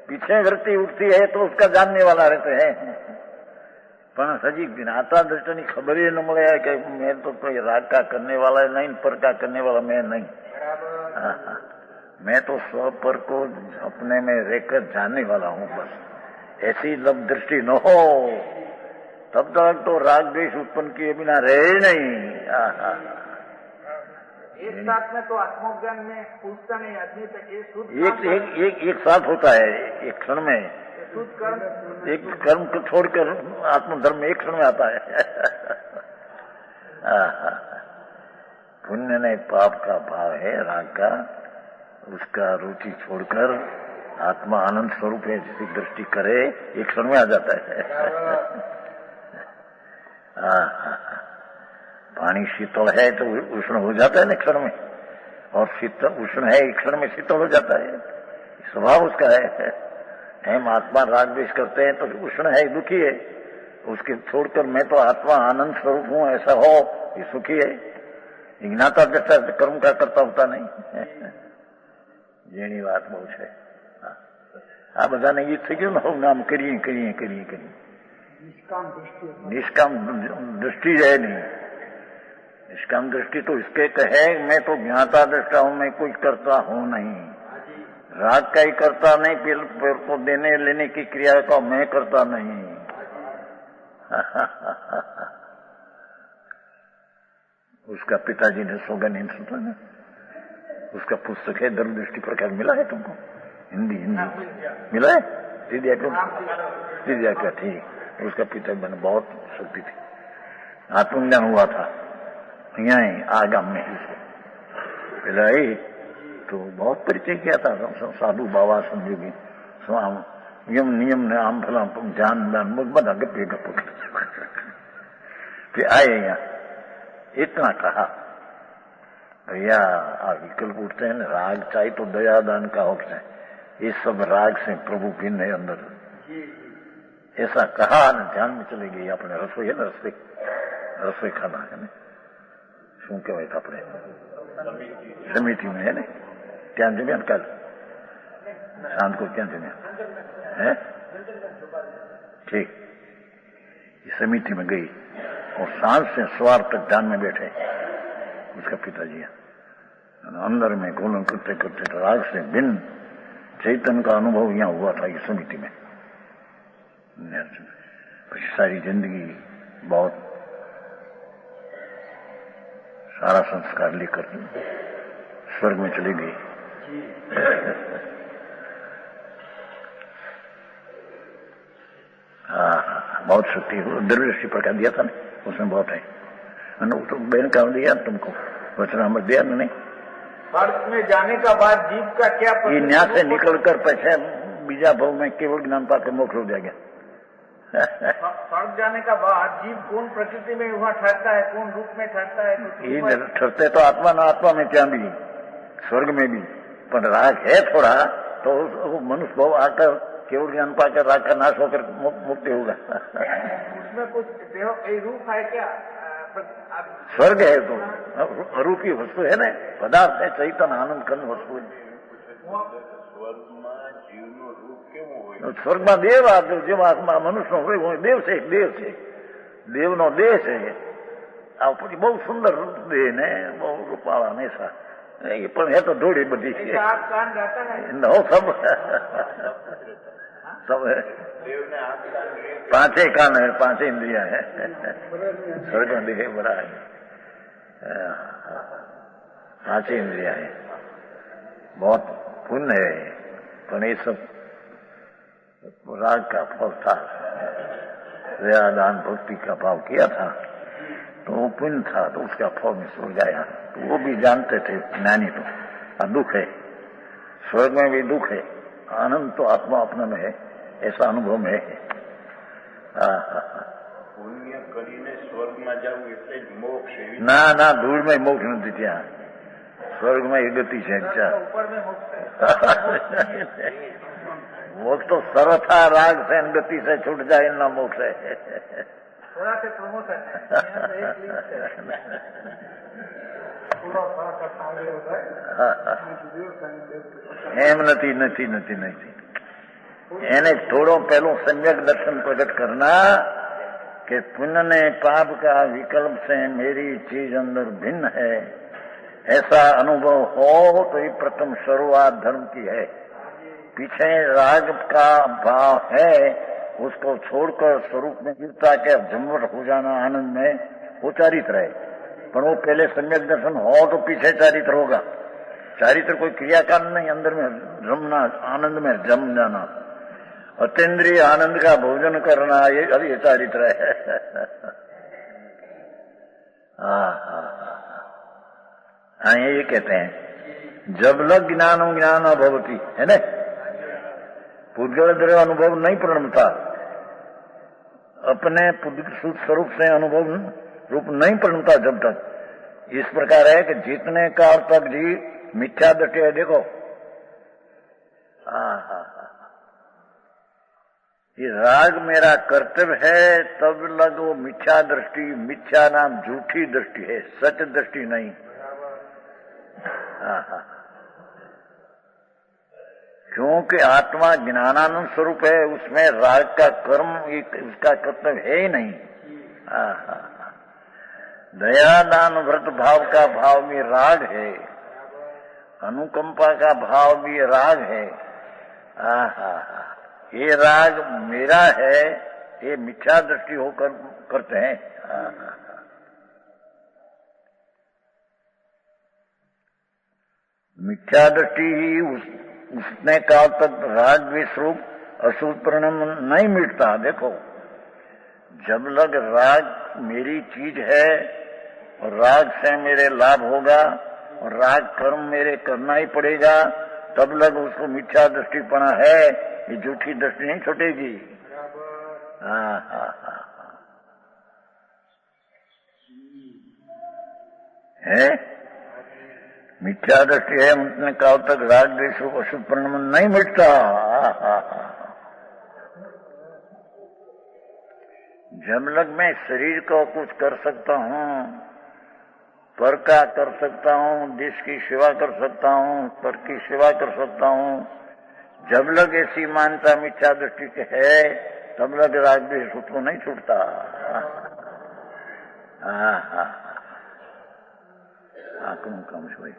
पीछे वृत्ति उठती है तो उसका जानने वाला रहते हैं, पर सजी ज्ञाता दृष्टा की खबर ही न मिले कि मैं तो कोई राग का करने वाला है नहीं, पर का करने वाला मैं नहीं। मैं तो स्व पर को अपने में रहकर जानने वाला हूँ बस। ऐसी जब दृष्टि न हो तब तक तो राग द्वेष उत्पन्न किए बिना रहे नहीं। एक साथ में तो आत्मज्ञान में पूछता नहीं आदमी, तो एक साथ होता है, एक क्षण में शुद्ध कर्म, एक कर्म को छोड़कर आत्मधर्म एक क्षण में आता है। पुण्य नहीं पाप का भाव है, राग का, उसका रुचि छोड़कर आत्मा आनंद स्वरूप है जिसकी दृष्टि करे एक क्षण में आ जाता है। पानी शीतल है तो उष्ण हो जाता है ना क्षण में, और शीतल उष्ण है एक क्षण में शीतल हो जाता है, स्वभाव उसका है। हम आत्मा राग द्वेष करते हैं तो उष्ण है, दुखी है, उसके छोड़कर मैं तो आत्मा आनंद स्वरूप हूँ ऐसा हो, ये सुखी है। ज्ञाता दृष्टा कर्म का करता होता नहीं। જેની વાત બહુ છે આ બધાને ગીત થઈ ગયું ને, હવે નામ કરીએ કરીએ કરીએ કરીએ निष्काम दृष्टि है नहीं। निष्काम दृष्टि तो इसके कहे मैं तो ज्ञाता दृष्टा हूं, मैं कुछ करता हूं नहीं, राग का ही करता नहीं, पेड़ को देने लेने की क्रिया का मैं करता नहीं। उसका पिताजी ने सौगंध सुना ना, उसका पुस्तक है धर्म दृष्टि प्रकाश, मिला है तुमको? हिंदी मिला है? दिया क्या? ठीक। उसका पिता मैंने बहुत शक्ति थी, आत्मज्ञान हुआ था यहाँ ही आगम में ही। पहले आई तो बहुत परिचय किया था, साधु बाबा संजोगी स्वाम यम नियम ने आम फला जान दान बना गप्पे गप। फिर आए यहाँ, इतना कहा भैया विकल्प उठते हैं, राग चाहिए तो दया दान का होता है, ये सब राग से प्रभु भिन्न है अंदर, ऐसा कहा न ध्यान में चले गई। अपने रसोई है ना, रसोई खाना है ना, शू कहवाय था अपने समिति में है ना, ત્યાં જમ્યા કાલ शाम को क्या जम्या है? ठीक। इस समिति में गई और सांझ से सवार तक ध्यान में बैठे उसका पिताजी। अंदर में घोलन करते करते राग से भिन्न चैतन्य का अनुभव यहाँ हुआ था इस समिति में। सारी जिंदगी बहुत सारा संस्कार लेकर स्वर्ग में चली गई। बहुत शक्ति दृष्टि प्रकार दिया था ना, उसमें बहुत है। तो बहन काम दिया तुमको, वचनामृत दिया ना नहीं? स्वर्ग में जाने का बाद जीव का क्या? ये न्याय से निकलकर पैसे बीजा भाव में केवल ज्ञान पाकर मोक्ष हो जाएगा। स्वर्ग जाने का बाद जीव कौन प्रकृति में वहाँ ठहरता है, कौन रूप में ठहरता है? ये ठहरते तो आत्मा न आत्मा में, क्या भी स्वर्ग में भी, पर राग है थोड़ा तो मनुष्य भाव आकर केवल ज्ञान पाकर राग का नाश होकर मुक्ति होगा। उसमें कुछ रूप है क्या? स्वर्ग है तो अरूपी वस्तु है ना, पदार्थ है, चैतन्य आनंद खंड वस्तु है। स्वर्ग में देव जेव आत्मा मनुष्य हो देव से देव नो देह है। बहुत सुंदर देह ने, बहुत रूपाला ने सा ये पण है तो थोड़ी बड़ी ऐसा आँख कान रहता है। नो सब है। देव ने आँख कान लिए, पांचे कान है, पांचे इंद्रिया है। स्वर्ग में दिखे बड़ा है, पांचे इंद्रिया है। बहुत पुण्य है, पर ये सब राग का फल था। दया दान भक्ति का भाव किया था तो वो पुण्य था, तो उसका फल में स्वर्ग आया। तो वो भी जानते थे ज्ञानी तो दुख है, स्वर्ग में भी दुख है, आनंद तो आत्मा अपना में है, ऐसा अनुभव में है। પુણ્ય કરીને સ્વર્ગમાં જવું એટલે જ મોક્ષ એવી ના ના, ધૂળ में मोक्ष નથી ત્યાં, स्वर्ग में एक गति है। अच्छा, ऊपर में मुक्त है। मोक्ष तो सर्वथा राग से गति से छूट जाए, इतना मोक्ष है। थोड़ा से प्रमोशन है, यहाँ से एक लिंक है। पूरा सारा करता आगे होता है। એમ નથી નથી નથી નથી એને થોડો પહેલો सम्यक दर्शन प्रकट करना कि पुण्य ने पाप का विकल्प से मेरी चीज अंदर भिन्न है, ऐसा अनुभव हो तो ये प्रथम शुरुआत धर्म की है। पीछे राग का भाव है, उसको छोड़कर स्वरूप में गिरता के झमट हो जाना आनंद में, वो चारित्र है। पर वो पहले सम्यक दर्शन हो तो पीछे चारित्र होगा। चारित्र कोई क्रियाकांड नहीं, अंदर में रमना, आनंद में जम जाना, अतेंद्रिय आनंद का भोजन करना, ये चारित्र है। हाँ, ये कहते हैं जब लग ज्ञानो ज्ञान अभवती, है न, पुद्गल द्रव्य अनुभव नहीं प्रणमता, अपने स्वरूप से अनुभव रूप नहीं प्रणमता जब तक। इस प्रकार है कि जितने काल तक जी मिथ्या दृष्टि है, देखो ये राग मेरा कर्तव्य है, तब लग वो मिथ्या दृष्टि, मिथ्या नाम झूठी दृष्टि है, सच दृष्टि नहीं। क्योंकि आत्मा ज्ञानानंद स्वरूप है, उसमें राग का कर्म उसका कर्तव्य है ही नहीं। दया दान व्रत भाव का भाव भी राग है, अनुकंपा का भाव भी राग है। ये राग मेरा है, ये मिथ्या दृष्टि होकर करते हैं। मिथ्या दृष्टि ही उसने काल तक राग विस्वरूप अशुभ परिणाम नहीं मिटता। देखो, जब लग राग मेरी चीज है और राग से मेरे लाभ होगा और राग कर्म मेरे करना ही पड़ेगा, तब लग उसको मिथ्या दृष्टिपना है, ये झूठी दृष्टि नहीं छूटेगी। है मिथ्या दृष्टि है, उतने काल तक राग द्वेष रूप अशुभ परिणाम नहीं मिटता। जब लग मैं शरीर को कुछ कर सकता हूँ, पर का कर सकता हूँ, देश की सेवा कर सकता हूँ, पर की सेवा कर सकता हूँ, जब लग ऐसी मान्यता मिथ्या दृष्टि के है, तब लग राग द्वेष को नहीं छूटता। कम सोई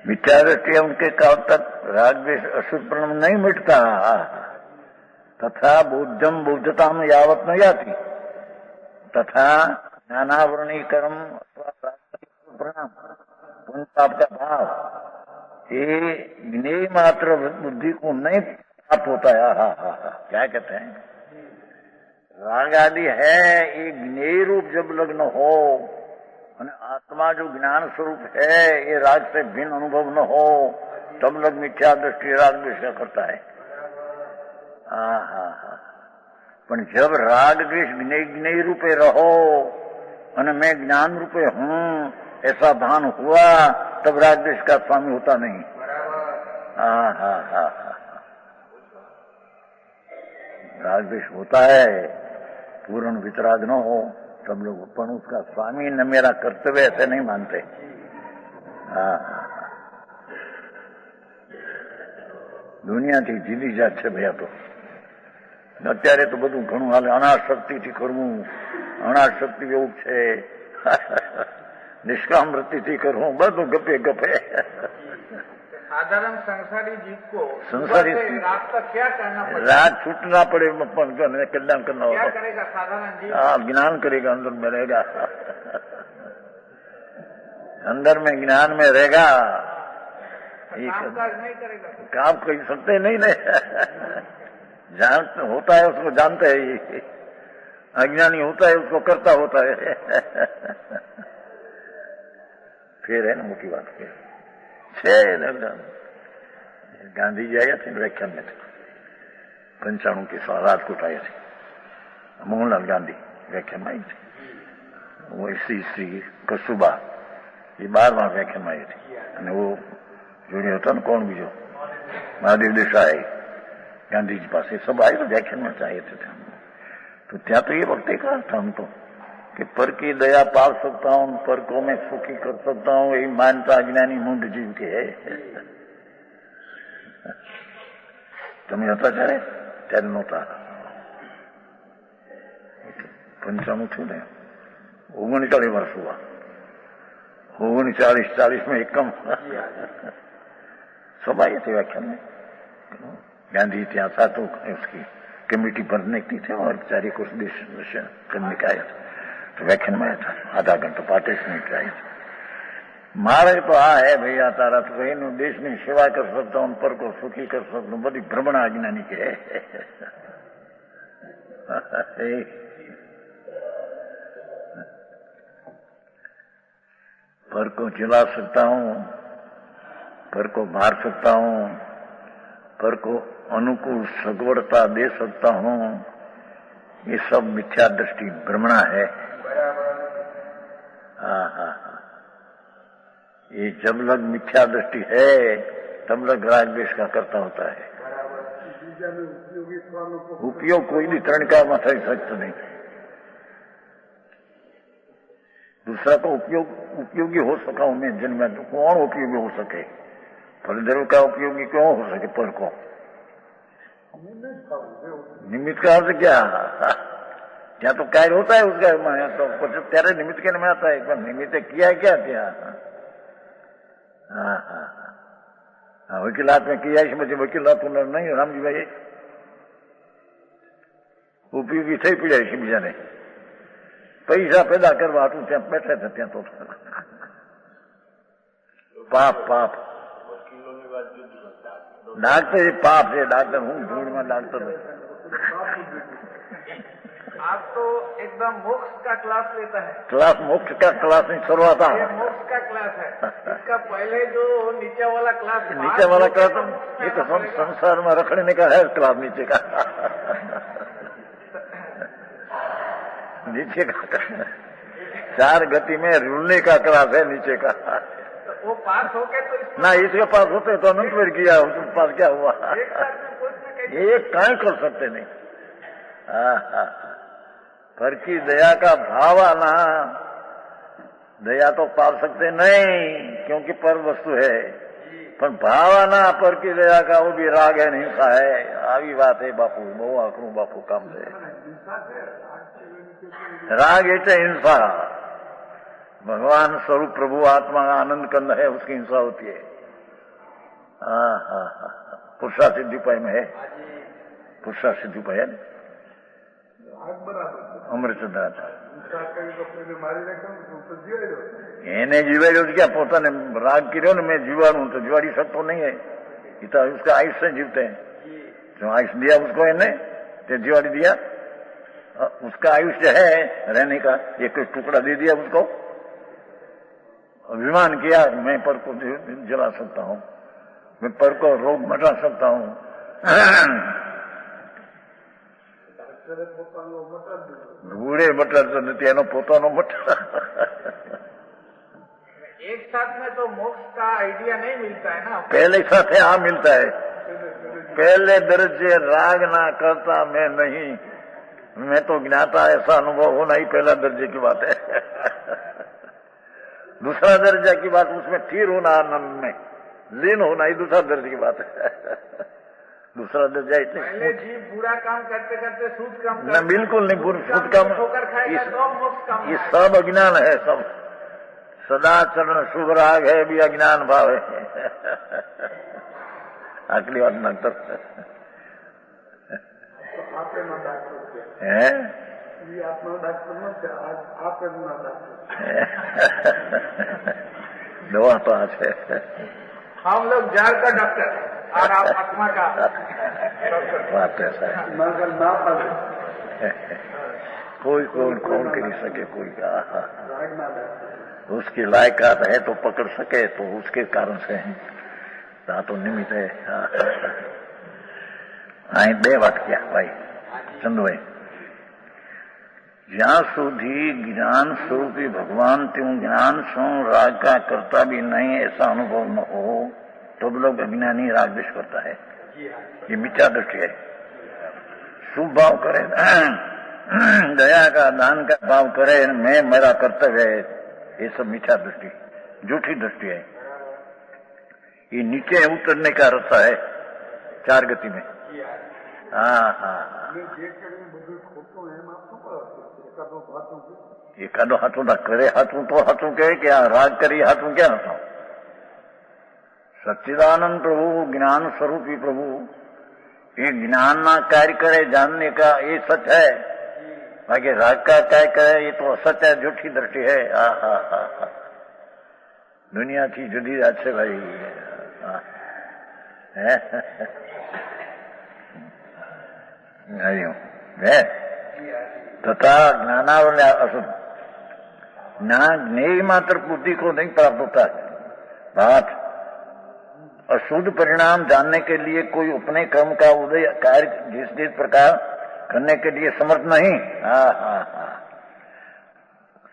मिथ्या दृष्टि उनके काल तक राग द्वेष अशुभ परिणाम नहीं मिटता। तथा बुद्धम बुद्धता में यावत न जाती, तथा ज्ञानावरणी कर्म अथवा परिणाम पुण्य पाप का भाव ये ज्ञेय मात्र बुद्धि को नहीं प्राप्त होता है। क्या कहते हैं, राग आदि है, ये ज्ञेय रूप जब लग्न हो, आत्मा जो ज्ञान स्वरूप है, ये राग से भिन्न अनुभव न हो, तब लग मिथ्या दृष्टि राग द्वेष करता है। पर जब राग द्वेष ज्ञेय रूपे रहो और मैं ज्ञान रूपे हूँ, ऐसा भान हुआ, तब राग द्वेष का स्वामी होता नहीं। राग द्वेष होता है, पूर्ण वितराग न हो, तब लोग पण उसका स्वामी न मेरा कर्तव्य ऐसे नहीं मानते। दुनिया थी जीदी जात छे भैया तो અત્યારે તો બધું ઘણું હાલે, અનાશક્તિથી કરવું, અનાશક્તિ યોગ છે, निष्काम वृत्ति थी करूं, બધું गपे गपे। साधारण संसारी जीव को संसारी रात तक क्या करना पड़ेगा? रात छूटना पड़े, कल्याण करना क्या होगा। करेगा साधारण जीव? ज्ञान करेगा, अंदर में रहेगा, अंदर में ज्ञान में रहेगा। कामकाज नहीं करेगा, काम कर सकते नहीं, जान होता है उसको जानते है, अज्ञानी होता है उसको करता होता है। फिर है ना मोटी बात છે गांधी जी आया थे व्याख्यान में, 95 के साल राजकोट आया थे, मोहनलाल गांधी व्याख्यान में आई थी, वो श्री कस्तूरबा ये 12वां व्याख्यान में आई थी। અને वो જોડે હતો ને કોણ બીજો મહાદેવ દેસાઈ गांधी जी पास सब आए तो व्याख्यान में आए थे। तो ત્યાં तो ये वक्त कहा था हम तो कि पर की दया पाल सकता हूं, पर को मैं सुखी कर सकता हूं, यही मानता अज्ञानी मूंढ जीव के है। તમે હતા ત્યારે? ત્યારે નહોતા। 95 થયું ને, 39 વર્ષ हुआ, 39-40 में एकम सब आए थे व्याख्यान में। गांधी ત્યાં था तो उसकी कमेटी बनने की थी और 4 कुछ देश करने का आया था, तो व्याख्यान में आया था, आधा घंटा 35 मिनट आए थे। मारे तो आ है भैया तारा तो इन देश में सेवा कर सकता हूं, पर को सुखी कर सकता हूं, बड़ी भ्रमण अज्ञानी के है। पर को चिल्ला सकता हूं, पर को मार सकता हूं, पर को अनुकूल सगवड़ता दे सकता हूं, ये सब मिथ्या दृष्टि भ्रमणा है। हाँ, ये जब लग मिथ्या दृष्टि है तब लग राग द्वेष का करता होता है। उपयोग कोई भी तरण का मत सकता नहीं, दूसरा को उपयोगी हो सका हूं मैं जन्म में, तो कौन उपयोगी हो सके? फलद्रव्य का उपयोगी क्यों हो सके? पर को निमित्त का अर्थ क्या? क्या तो कार्य होता है उसका, तो कुछ तेरे निमित्त के में आता है, निमित्त किया है क्या क्या? हाँ, वकीलात में किया, इसमें वकीलात नहीं राम जी भाई उपयोगी થઈ પડ્યા છે બીજાને, પૈસા પેદા કરવા હતું ત્યાં બેઠા હતા, ત્યાં તો પાપ પાપ डॉक्टर ये पाप है, डॉक्टर हूँ ढूंढ में डॉक्टर है। आप तो एकदम मोक्ष का क्लास लेता है। क्लास मोक्ष का क्लास नहीं शुरुआत ये मोक्ष का क्लास है, इसका पहले जो नीचे वाला क्लास, नीचे वाला क्लास ये तो संसार में रखने का है क्लास नीचे का। नीचे का 4 गति में रुलने का क्लास है नीचे का। वो पास हो गए तो ना इसके पास होते तो अनंत में किया, उसके पास क्या हुआ? ये कहीं कर सकते नहीं। पर की दया का भाव आना, दया तो पाल सकते नहीं क्योंकि पर वस्तु है, पर भाव आना पर की दया का वो भी राग है, हिंसा है। આવી વાત है बापू, बहु आकड़ू बापू काम से राग એટલે हिंसा। भगवान स्वरूप प्रभु आत्मा का आनंद कंद है, उसकी हिंसा होती है। पुरुषा सिद्धि उपाय में है, पुरुषा सिद्धि उपाय है अमृतचंद्र એને જીવાડ્યો क्या પોતાને રાગ કર્યો ને, मैं જીવાડું तो જીવાડી सकतो नहीं है, ये तो उसका आयुष से जीवते हैं। जो आयुष दिया उसको इन्हें तो जीवाड़ी दिया, उसका आयुष्य है रहने का, एक टुकड़ा दे दिया उसको, अभिमान किया मैं पर को जला सकता हूं, मैं पर को रोग मटा सकता हूं। बूढ़े मटाड़तो નથી, એનો પોતાનો મટા। एक साथ में तो मोक्ष का आइडिया नहीं मिलता है ना। पहले साथ हाँ मिलता है, पहले दर्जे राग ना करता मैं नहीं, मैं तो ज्ञाता, ऐसा अनुभव होना ही पहला दर्जे की बात है। दूसरा दर्जा की बात उसमें स्थिर होना, आनंद में लीन होना ही दूसरा दर्जे की बात है। दूसरा दर्जा पहले इतने जीव बुरा काम करते करते सूद काम न, बिल्कुल नहीं, सूद काम ठोकर खाएगा तो मोक्ष काम ये सब अज्ञान है। सब सदाचरण शुभ राग है भी अज्ञान भाव है। आखिरी बात नंतर है दवा तो आज है। हम लोग जाड़ का डॉक्टर और आप आत्मा का बात ऐसा है। कोई कौन कर ही सके, कोई उसकी लायकात है तो पकड़ सके तो उसके कारण से तो निमित्त है। आई बे बात किया भाई चंदू भाई, જ્યાં સુધી ज्ञान स्वरूपी भगवान त्यों ज्ञान सो राग का करता भी नहीं ऐसा अनुभव न हो तब लोग अज्ञानी राग द्वेष करता है। ये मिथ्या दृष्टि है। शुभ भाव करे, दया का दान का भाव करे, मैं मेरा कर्तव्य है, ये सब मिथ्या दृष्टि, झूठी दृष्टि है। ये नीचे उतरने का रास्ता है 4 गति में। हाँ हाँ एकादो हाथों ना करे हाथों तो हाथों कहे क्या राग करी हाथों क्या हाथों। सच्चिदानंद प्रभु ज्ञान स्वरूपी प्रभु ये ज्ञान ना कार्य करे जानने का ये सच है, बाकी राग का कार्य करे ये तो असच है, झूठी दृष्टि है। दुनिया की जुदी रात से भाई है तथा ज्ञानावल्य अशुद्ध ज्ञेय मात्र बुद्धि को नहीं प्राप्त होता है। बात अशुद्ध परिणाम जानने के लिए कोई अपने कर्म का उदय कार्य जिस प्रकार करने के लिए समर्थ नहीं।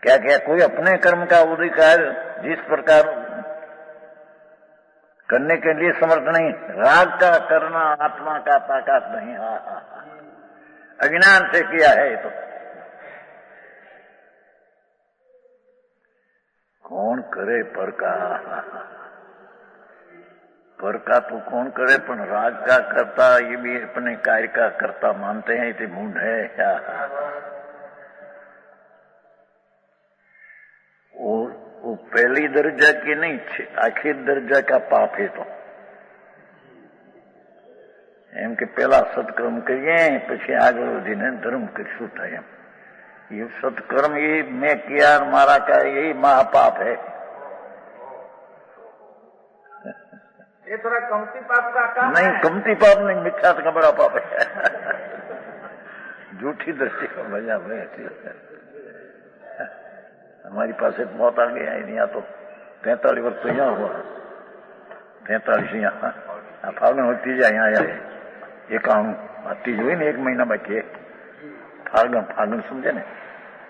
क्या क्या कोई अपने कर्म का उदय कार्य जिस प्रकार करने के लिए समर्थ नहीं, राग का करना आत्मा का ताकत नहीं। अज्ञान से किया है। तो कौन करे पर का तो कौन करे, पर राग का करता ये भी अपने कार्य का करता मानते हैं, इतने मूड है। वो पहली दर्जा की नहीं, आखिर दर्जा का पाप है। तो एम के पहला सत्कर्म करिए પછી આગળ વધીને ધર્મ કરીશું થાય। ये सत्कर्म ये मैं किया मारा का यही महापाप है। ये थोड़ा कमती पाप का काम नहीं, कमती पाप नहीं, मिथ्या का बड़ा पाप है। झूठी दृष्टि का वजह है। हमारी पास बहुत आ गया है। यहाँ तो 43 वर्ष तो यहाँ हुआ, 43 यहाँ फागण होती जाए यहाँ आया है। 91 तीज हुई ना, 1 महीना बाकी है। फागण समझे ना,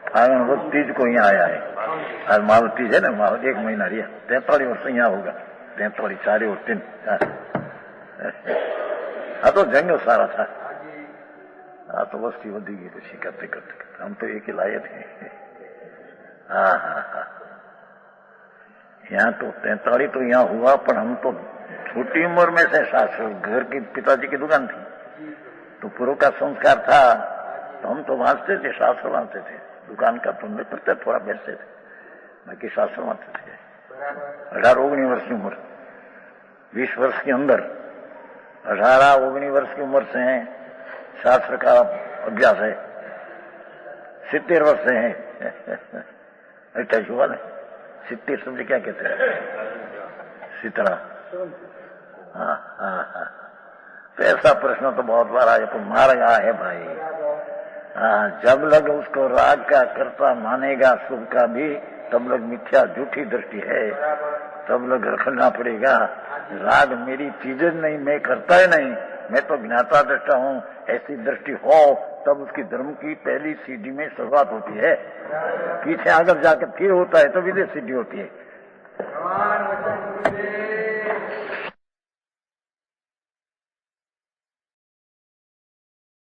फागण वो तीज को यहाँ आया है। आज मावत तीज है ना, मावत 1 महीना रिया, 43 वर्ष यहाँ होगा। 43 4 और 3। हाँ तो जंग सारा था। हाँ तो वस्ती वधी गई तो करते करते हम तो एक ही लाए थे। हाँ हाँ हाँ यहाँ तो 43 तो यहाँ हुआ, पर हम तो छोटी उम्र में से शास्त्र घर की पिताजी की दुकान थी तो पूर्व का संस्कार था, तो हम तो वांचते थे, शास्त्र वांचते थे। दुकान का तो नहीं पढ़ते, थोड़ा बैठते थे, बाकी शास्त्र वांचते थे। 18-19 वर्ष की उम्र, 20 वर्ष के अंदर 18-19 वर्ष की उम्र से है शास्त्र का अभ्यास है। 70 वर्ष से है। 28 हुआ ना, 70 समझे क्या कहते हैं, सीतरा। हाँ हाँ हाँ तो ऐसा प्रश्न तो बहुत बार आया, तो मार गया है भाई। हाँ, जब लग उसको राग का कर्ता मानेगा शुभ का भी, तब लग मिथ्या झूठी दृष्टि है, तब लग रखना पड़ेगा। राग मेरी चीज नहीं, मैं करता ही नहीं, मैं तो ज्ञाता दृष्टा हूँ, ऐसी दृष्टि हो तब उसकी धर्म की पहली सीढ़ी में शुरुआत होती है। पीछे आगे जाकर फिर होता है तो विदेश सीढ़ी होती है।